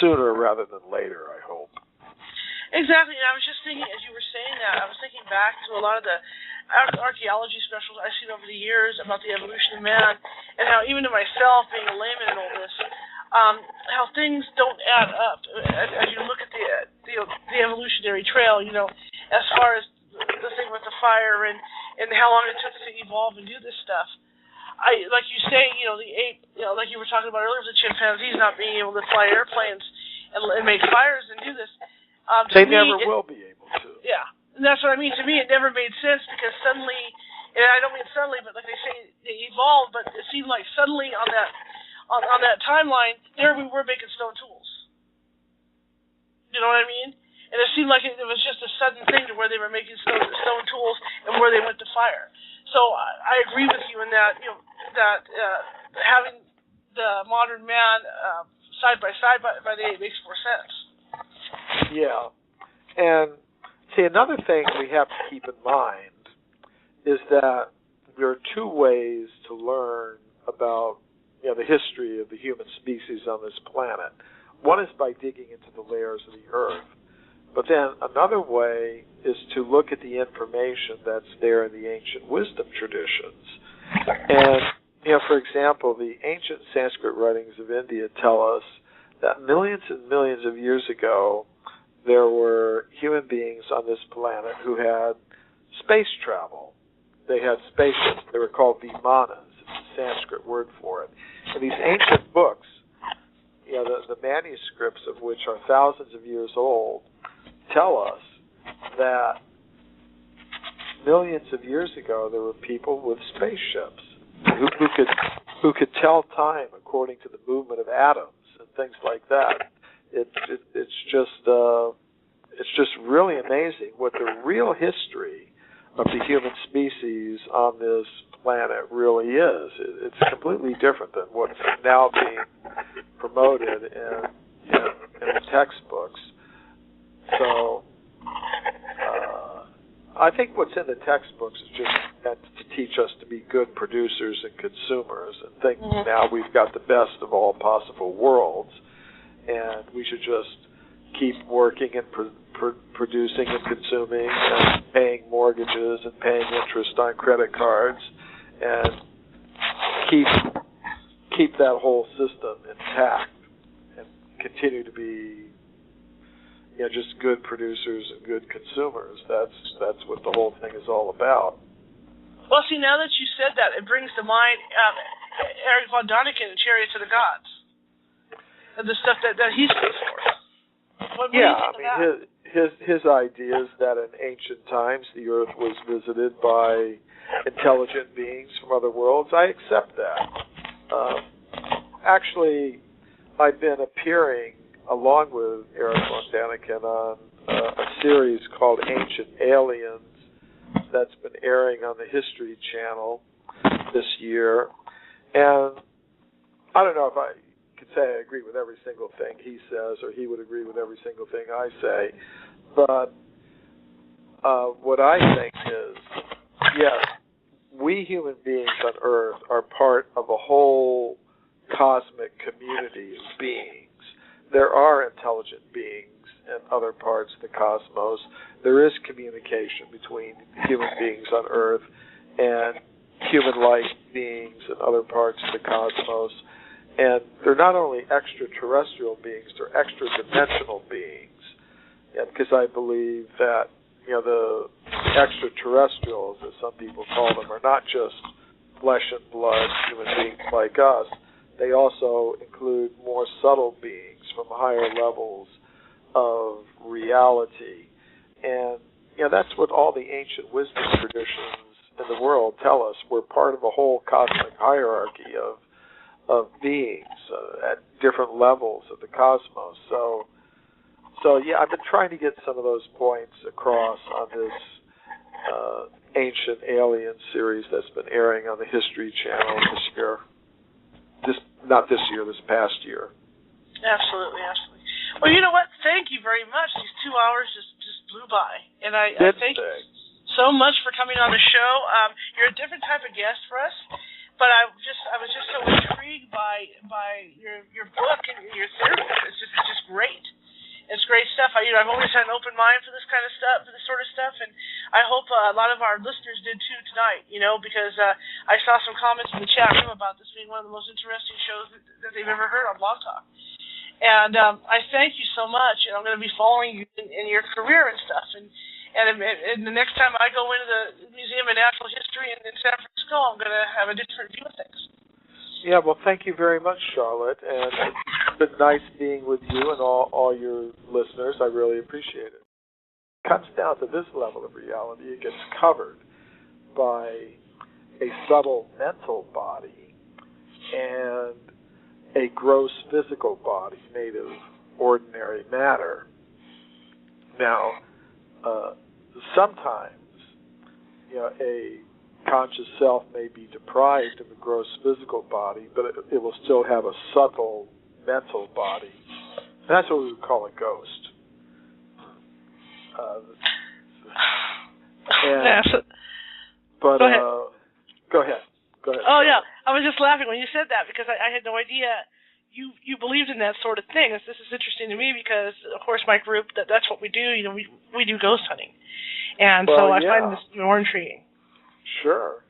sooner rather than later, I hope. Exactly, and I was just thinking, as you were saying that, I was thinking back to a lot of the archaeology specials I've seen over the years about the evolution of man, and how even to myself, being a layman in all this, how things don't add up as you look at the evolutionary trail, as far as the thing with the fire and how long it took to evolve and do this stuff. Like you say, the ape, like you were talking about earlier, the chimpanzees not being able to fly airplanes and make fires and do this. They never will be able to. Yeah, and that's what I mean. To me, it never made sense because suddenly, and I don't mean suddenly, but like they say, they evolved. But it seemed like suddenly on that timeline, there we were making stone tools. You know what I mean? And it seemed like it was just a sudden thing to where they were making stone tools and where they went to fire. So I agree with you in that, that having the modern man side by side by the ape makes more sense. Yeah. And see, another thing we have to keep in mind is that there are two ways to learn about the history of the human species on this planet. One is by digging into the layers of the earth. But then another way is to look at the information that's there in the ancient wisdom traditions. And, for example, the ancient Sanskrit writings of India tell us that millions and millions of years ago, there were human beings on this planet who had space travel. They had spaceships. They were called vimanas. It's a Sanskrit word for it. And these ancient books, the manuscripts of which are thousands of years old, tell us that millions of years ago there were people with spaceships who could tell time according to the movement of atoms and things like that. It's just really amazing what the real history of the human species on this planet really is. It's completely different than what's now being promoted in the textbooks. So I think what's in the textbooks is just meant to teach us to be good producers and consumers and think now we've got the best of all possible worlds, and we should just keep working and producing and consuming and paying mortgages and paying interest on credit cards and keep that whole system intact and continue to be just good producers and good consumers. That's what the whole thing is all about. Well, see, now that you said that, it brings to mind Eric von Däniken and Chariots of the Gods, and the stuff that he's put forth. What do you think of that? His idea is that in ancient times the Earth was visited by intelligent beings from other worlds. I accept that. Actually, I've been appearing along with Eric von Däniken on a series called Ancient Aliens that's been airing on the History Channel this year. And I don't know if I could say I agree with every single thing he says, or he would agree with every single thing I say. But what I think is, yes, we human beings on Earth are part of a whole cosmic community of beings. There are intelligent beings in other parts of the cosmos. There is communication between human beings on Earth and human-like beings in other parts of the cosmos. And they're not only extraterrestrial beings, they're extra-dimensional beings. Because I believe that, the extraterrestrials, as some people call them, are not just flesh and blood human beings like us. They also include more subtle beings from higher levels of reality. And, that's what all the ancient wisdom traditions in the world tell us. We're part of a whole cosmic hierarchy of beings at different levels of the cosmos. So yeah, I've been trying to get some of those points across on this Ancient Alien series that's been airing on the History Channel this year. Not this year, this past year. Absolutely. Well, you know what? Thank you very much. These 2 hours just blew by, and I thank you so much for coming on the show. You're a different type of guest for us, but I was just so intrigued by your book and your theory. It's just great. It's great stuff. I've always had an open mind for this kind of stuff, for this sort of stuff, and I hope a lot of our listeners did too tonight. Because I saw some comments in the chat room about this being one of the most interesting shows that they've ever heard on Blog Talk. And I thank you so much, and I'm going to be following you in your career and stuff. And the next time I go into the Museum of Natural History in San Francisco, I'm going to have a different view of things. Yeah, well, thank you very much, Charlotte, and it's been nice being with you and all your listeners. I really appreciate it. It comes down to this level of reality. It gets covered by a subtle mental body and a gross physical body made of ordinary matter. Now, sometimes, a conscious self may be deprived of a gross physical body, but it will still have a subtle mental body. And that's what we would call a ghost. But go ahead. Go ahead. Oh, yeah. I was just laughing when you said that because I had no idea you believed in that sort of thing. This is interesting to me because, of course, my group, that's what we do. We do ghost hunting. And so I find this more intriguing. Sure.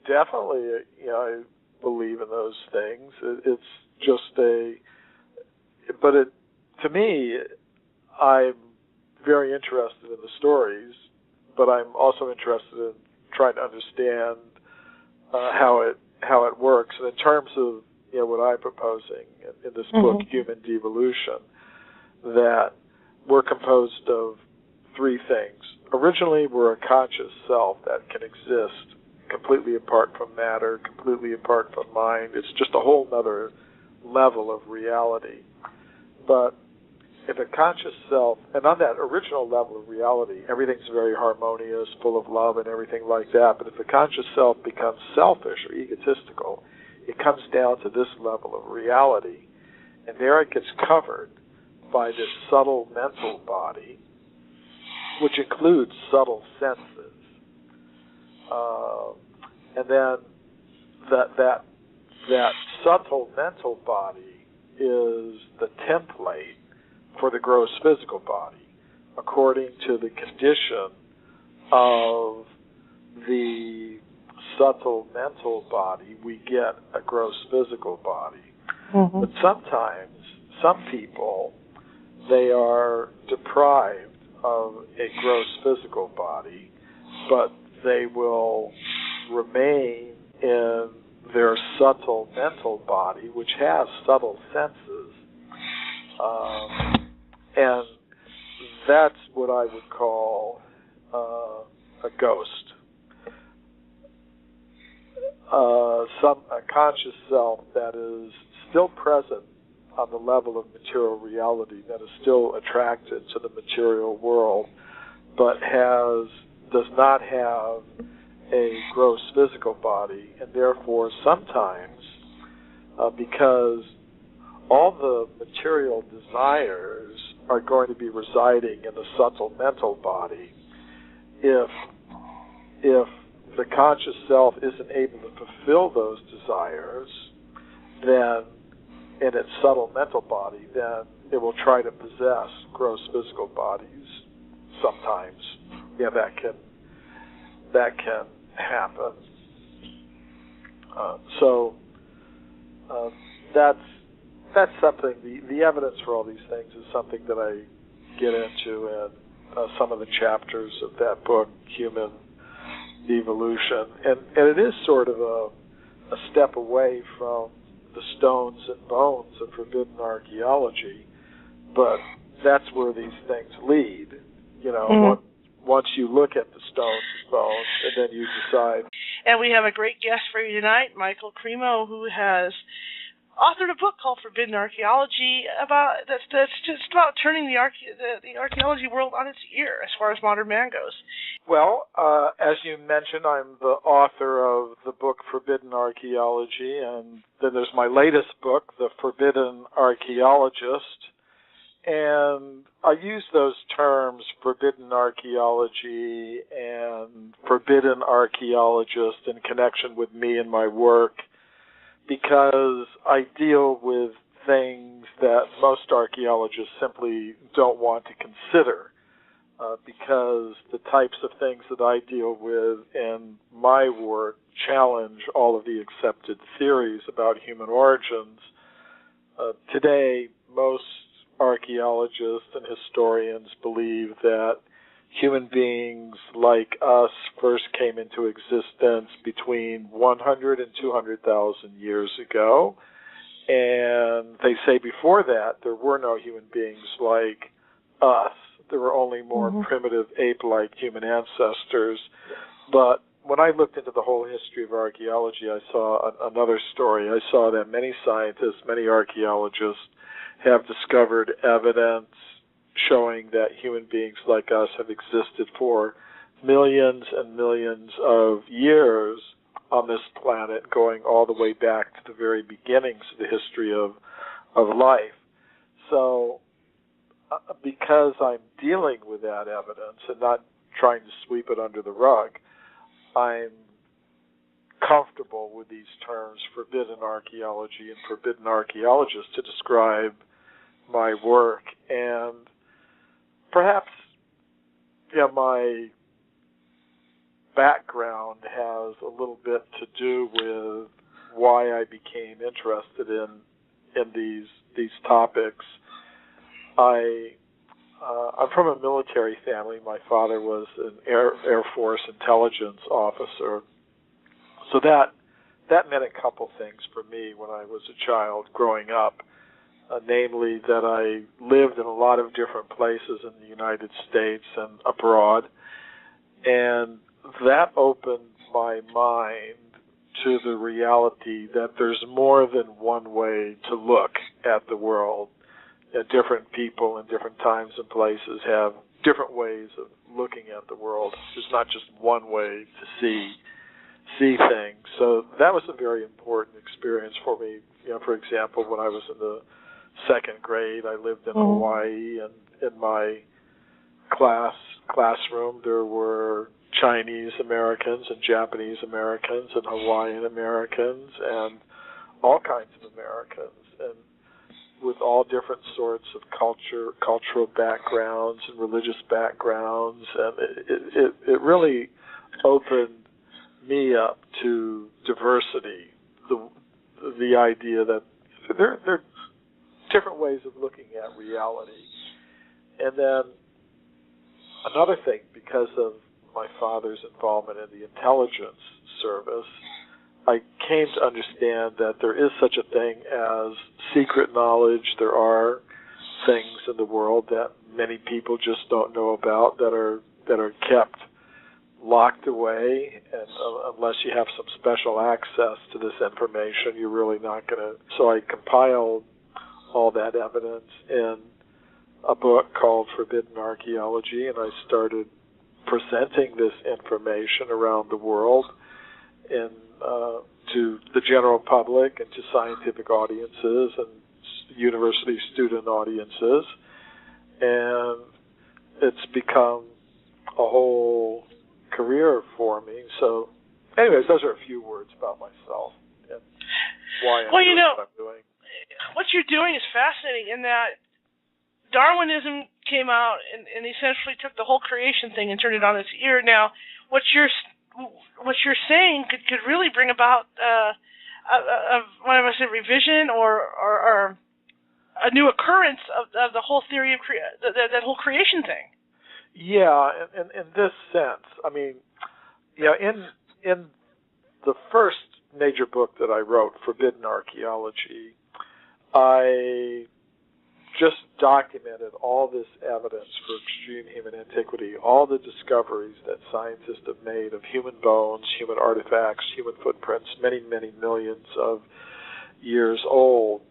Definitely, I believe in those things. It's just to me, I'm very interested in the stories, but I'm also interested in trying to understand how it works. And in terms of what I'm proposing in this book, Human Devolution, that we're composed of three things. Originally, we're a conscious self that can exist completely apart from matter, completely apart from mind. It's just a whole other level of reality. But if a conscious self, and on that original level of reality, everything's very harmonious, full of love and everything like that. But if the conscious self becomes selfish or egotistical, it comes down to this level of reality. And there it gets covered by this subtle mental body, which includes subtle senses. And then that subtle mental body is the template for the gross physical body. According to the condition of the subtle mental body, we get a gross physical body. Mm-hmm. But sometimes, some people, they are deprived of a gross physical body, but they will remain in their subtle mental body, which has subtle senses. And that's what I would call a ghost. A conscious self that is still present on the level of material reality, that is still attracted to the material world, but does not have a gross physical body, and therefore sometimes, because all the material desires are going to be residing in the subtle mental body, if the conscious self isn't able to fulfill those desires, then in its subtle mental body, then it will try to possess gross physical bodies. Sometimes, that can happen. That's something. The evidence for all these things is something that I get into in some of the chapters of that book, Human Devolution, and it is sort of a step away from the stones and bones of forbidden archaeology, but that's where these things lead. Once you look at the stones and bones, and then you decide. And we have a great guest for you tonight, Michael Cremo, who has authored a book called Forbidden Archaeology that's just about turning the archaeology world on its ear as far as modern man goes. Well, as you mentioned, I'm the author of the book Forbidden Archaeology, and then there's my latest book, The Forbidden Archaeologist. And I use those terms, forbidden archaeology and forbidden archaeologist, in connection with me and my work, because I deal with things that most archaeologists simply don't want to consider, because the types of things that I deal with in my work challenge all of the accepted theories about human origins. Today, most archaeologists and historians believe that human beings like us first came into existence between 100 and 200,000 years ago, and they say before that there were no human beings like us. There were only more primitive ape-like human ancestors. But when I looked into the whole history of archaeology, I saw another story. I saw that many scientists, many archaeologists have discovered evidence showing that human beings like us have existed for millions and millions of years on this planet, going all the way back to the very beginnings of the history of life. So because I'm dealing with that evidence and not trying to sweep it under the rug, I'm comfortable with these terms, forbidden archaeology and forbidden archaeologist, to describe my work. And perhaps my background has a little bit to do with why I became interested in these topics. I'm from a military family. My father was an Air Force intelligence officer. So that meant a couple things for me when I was a child growing up, namely that I lived in a lot of different places in the United States and abroad, and that opened my mind to the reality that there's more than one way to look at the world. Different people in different times and places have different ways of looking at the world. There's not just one way to see things. So that was a very important experience for me. For example, when I was in the second grade, I lived in Hawaii, and in my classroom there were Chinese Americans and Japanese Americans and Hawaiian Americans and all kinds of Americans, and with all different sorts of cultural backgrounds and religious backgrounds, and it really opened me up to diversity, the idea that there are different ways of looking at reality. And then another thing, because of my father's involvement in the intelligence service, I came to understand that there is such a thing as secret knowledge. There are things in the world that many people just don't know about that are kept locked away, and unless you have some special access to this information, you're really not going to. So I compiled all that evidence in a book called Forbidden Archaeology, and I started presenting this information around the world in to the general public and to scientific audiences and university student audiences, and it's become a whole career for me. So, anyways, those are a few words about myself and why I'm doing what I'm doing. What you're doing is fascinating in that Darwinism came out and essentially took the whole creation thing and turned it on its ear. Now, what you're saying could really bring about what I must say, revision or a new occurrence of the whole theory of that whole creation thing. Yeah, in this sense, I mean, in the first major book that I wrote, Forbidden Archaeology, I just documented all this evidence for extreme human antiquity, all the discoveries that scientists have made of human bones, human artifacts, human footprints, many, many millions of years old.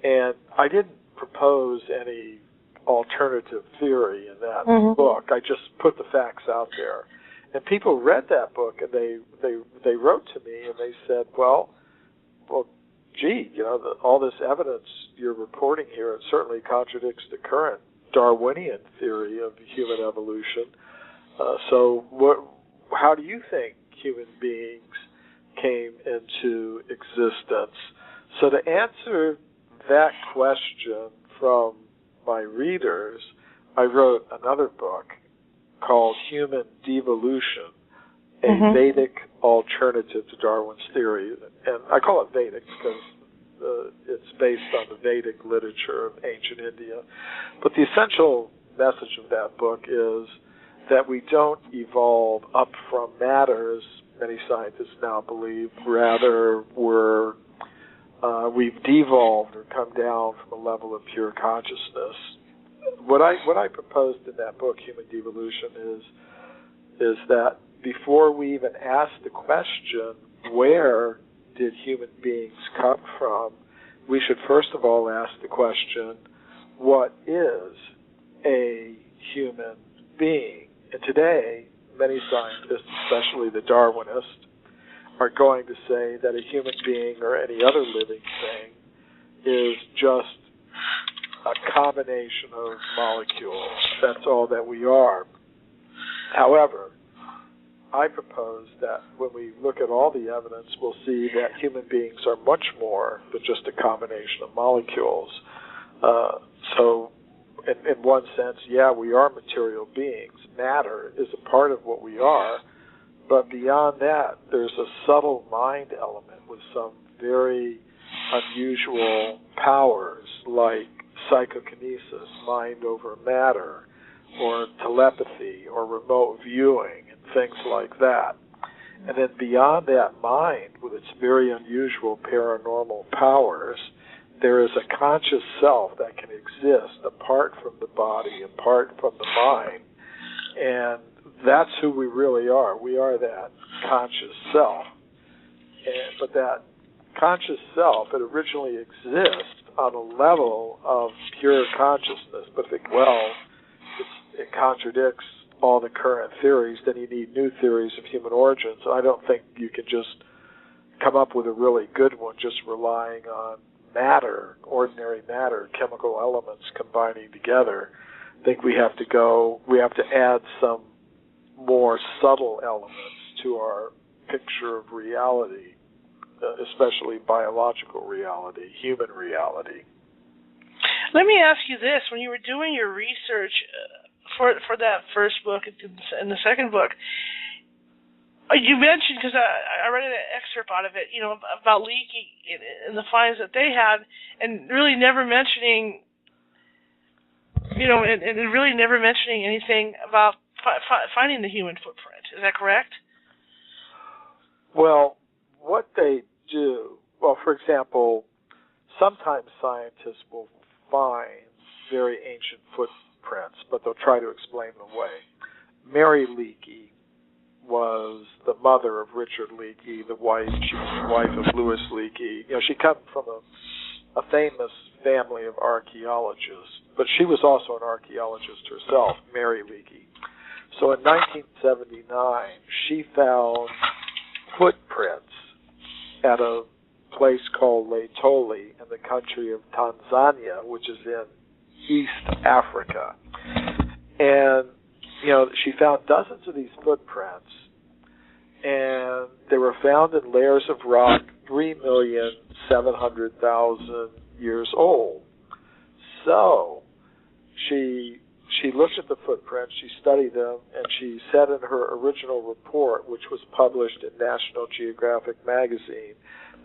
And I didn't propose any alternative theory in that book. I just put the facts out there. And people read that book and they wrote to me and they said, well, gee, all this evidence you're reporting here, it certainly contradicts the current Darwinian theory of human evolution. So how do you think human beings came into existence? So to answer that question from my readers, I wrote another book called Human Devolution, a Vedic alternative to Darwin's theory. And I call it Vedic because it's based on the Vedic literature of ancient India. But the essential message of that book is that we don't evolve up from matter, as many scientists now believe. Rather, we've devolved or come down from a level of pure consciousness. What I proposed in that book, Human Devolution, is that before we even ask the question, where did human beings come from, we should first of all ask the question, what is a human being? And today, many scientists, especially the Darwinists, are going to say that a human being or any other living thing is just a combination of molecules. That's all that we are. However, I propose that when we look at all the evidence, we'll see that human beings are much more than just a combination of molecules. So in one sense, yeah, we are material beings. Matter is a part of what we are. But beyond that, there's a subtle mind element with some very unusual powers like psychokinesis, mind over matter, or telepathy, or remote viewing, and things like that. And then beyond that mind, with its very unusual paranormal powers, there is a conscious self that can exist apart from the body, apart from the mind. And that's who we really are. We are that conscious self. But that conscious self, it originally exists on a level of pure consciousness. But it contradicts all the current theories. Then you need new theories of human origins. And I don't think you can just come up with a really good one just relying on matter, ordinary matter, chemical elements combining together. I think we have to add some more subtle elements to our picture of reality, especially biological reality, human reality. Let me ask you this. When you were doing your research for that first book and the second book, you mentioned, because I read an excerpt out of it, about leaking and the finds that they had, and really never mentioning, and really never mentioning anything about finding the human footprint. Is that correct? Well, what they do, well, for example, sometimes scientists will find very ancient footprints, but they'll try to explain them away. Mary Leakey was the mother of Richard Leakey, she was the wife of Louis Leakey. She comes from a famous family of archaeologists, but she was also an archaeologist herself, Mary Leakey. So in 1979, she found footprints at a place called Laetoli in the country of Tanzania, which is in East Africa. And, she found dozens of these footprints, and they were found in layers of rock 3,700,000 years old. So she looked at the footprints, she studied them, and she said in her original report, which was published in National Geographic magazine,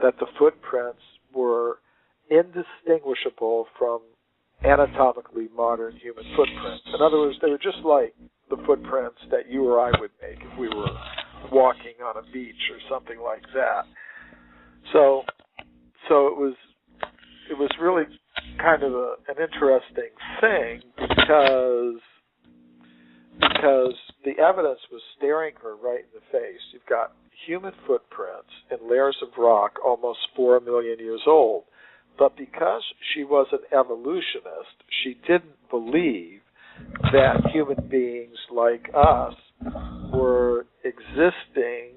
that the footprints were indistinguishable from anatomically modern human footprints. In other words, they were just like the footprints that you or I would make if we were walking on a beach or something like that. So it was really kind of an interesting thing because the evidence was staring her right in the face. You've got human footprints in layers of rock almost 4 million years old. But because she was an evolutionist, she didn't believe that human beings like us were existing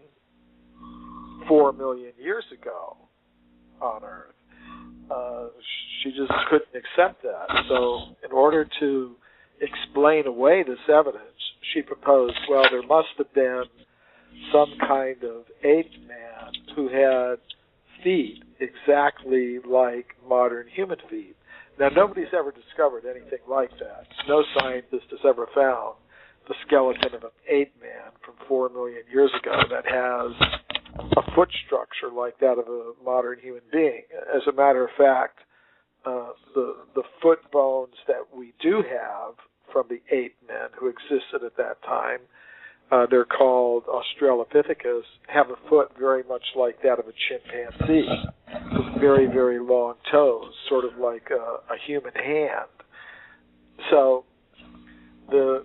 4 million years ago on Earth. She just couldn't accept that. So in order to explain away this evidence, she proposed, well, there must have been some kind of ape man who had feet exactly like modern human feet. Now, nobody's ever discovered anything like that. No scientist has ever found the skeleton of an ape man from 4 million years ago that has a foot structure like that of a modern human being. As a matter of fact, the foot bones that we do have from the ape men who existed at that time, they're called Australopithecus, have a foot very much like that of a chimpanzee, with very, very long toes, sort of like a human hand. So the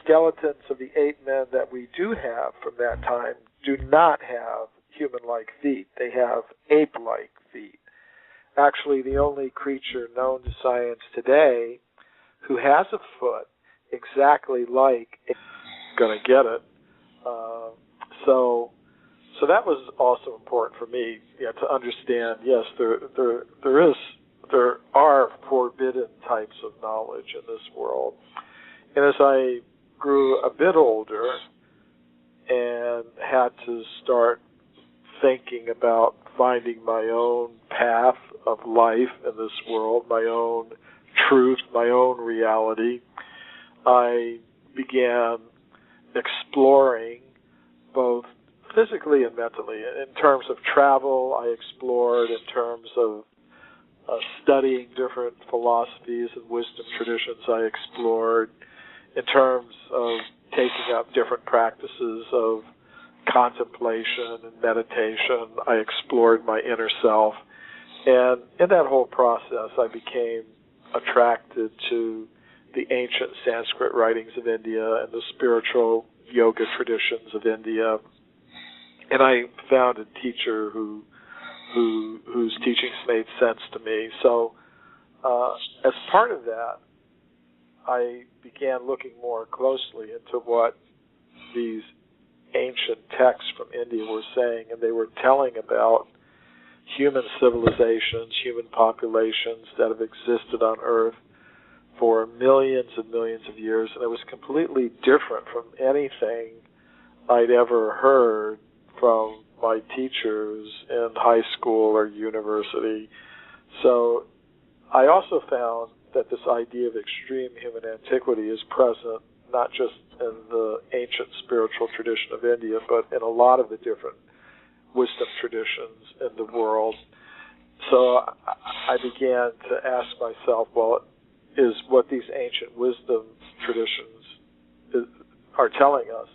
skeletons of the ape men that we do have from that time do not have human-like feet. They have ape-like feet. Actually, the only creature known to science today who has a foot exactly like going to get it. So that was also important for me, to understand. Yes, there are forbidden types of knowledge in this world. And as I grew a bit older and had to start thinking about finding my own path of life in this world, my own truth, my own reality, I began exploring both physically and mentally. In terms of travel, I explored. In terms of studying different philosophies and wisdom traditions, I explored. In terms of taking up different practices of contemplation and meditation, I explored my inner self. And in that whole process, I became attracted to the ancient Sanskrit writings of India and the spiritual yoga traditions of India. And I found a teacher whose teachings made sense to me. So as part of that, I began looking more closely into what these ancient texts from India were saying, and they were telling about human civilizations, human populations that have existed on Earth for millions and millions of years, and it was completely different from anything I'd ever heard from my teachers in high school or university. So I also found that this idea of extreme human antiquity is present not just in the ancient spiritual tradition of India, but in a lot of the different wisdom traditions in the world. So I began to ask myself, well, is what these ancient wisdom traditions are telling us,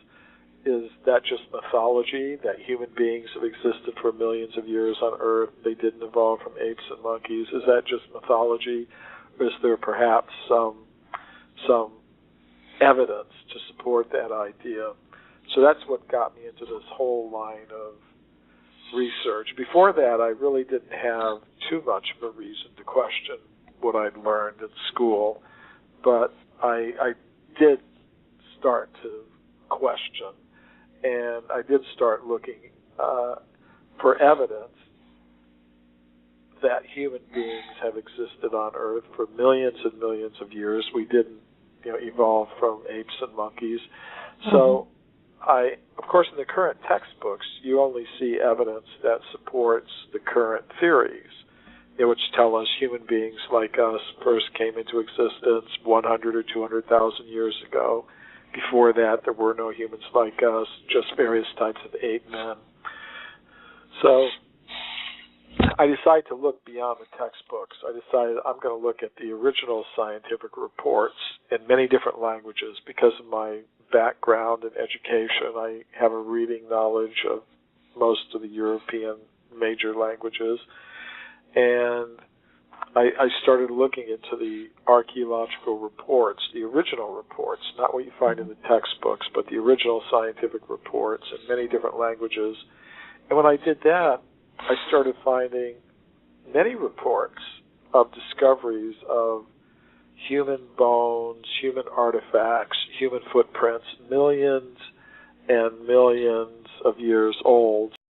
is that just mythology, that human beings have existed for millions of years on Earth? They didn't evolve from apes and monkeys. Is that just mythology? Or is there perhaps some evidence to support that idea? So that's what got me into this whole line of research. Before that, I really didn't have too much of a reason to question what I'd learned in school, but I did start to question, and I did start looking for evidence that human beings have existed on Earth for millions and millions of years. We didn't, evolve from apes and monkeys. So of course, in the current textbooks, you only see evidence that supports the current theories, which tell us human beings like us first came into existence 100 or 200,000 years ago. Before that, there were no humans like us, just various types of ape men. So I decided to look beyond the textbooks. I decided I'm going to look at the original scientific reports in many different languages. Because of my background in education, I have a reading knowledge of most of the European major languages. And I started looking into the archaeological reports, the original reports, not what you find in the textbooks, but the original scientific reports in many different languages. And when I did that, I started finding many reports of discoveries of human bones, human artifacts, human footprints, millions and millions of years old,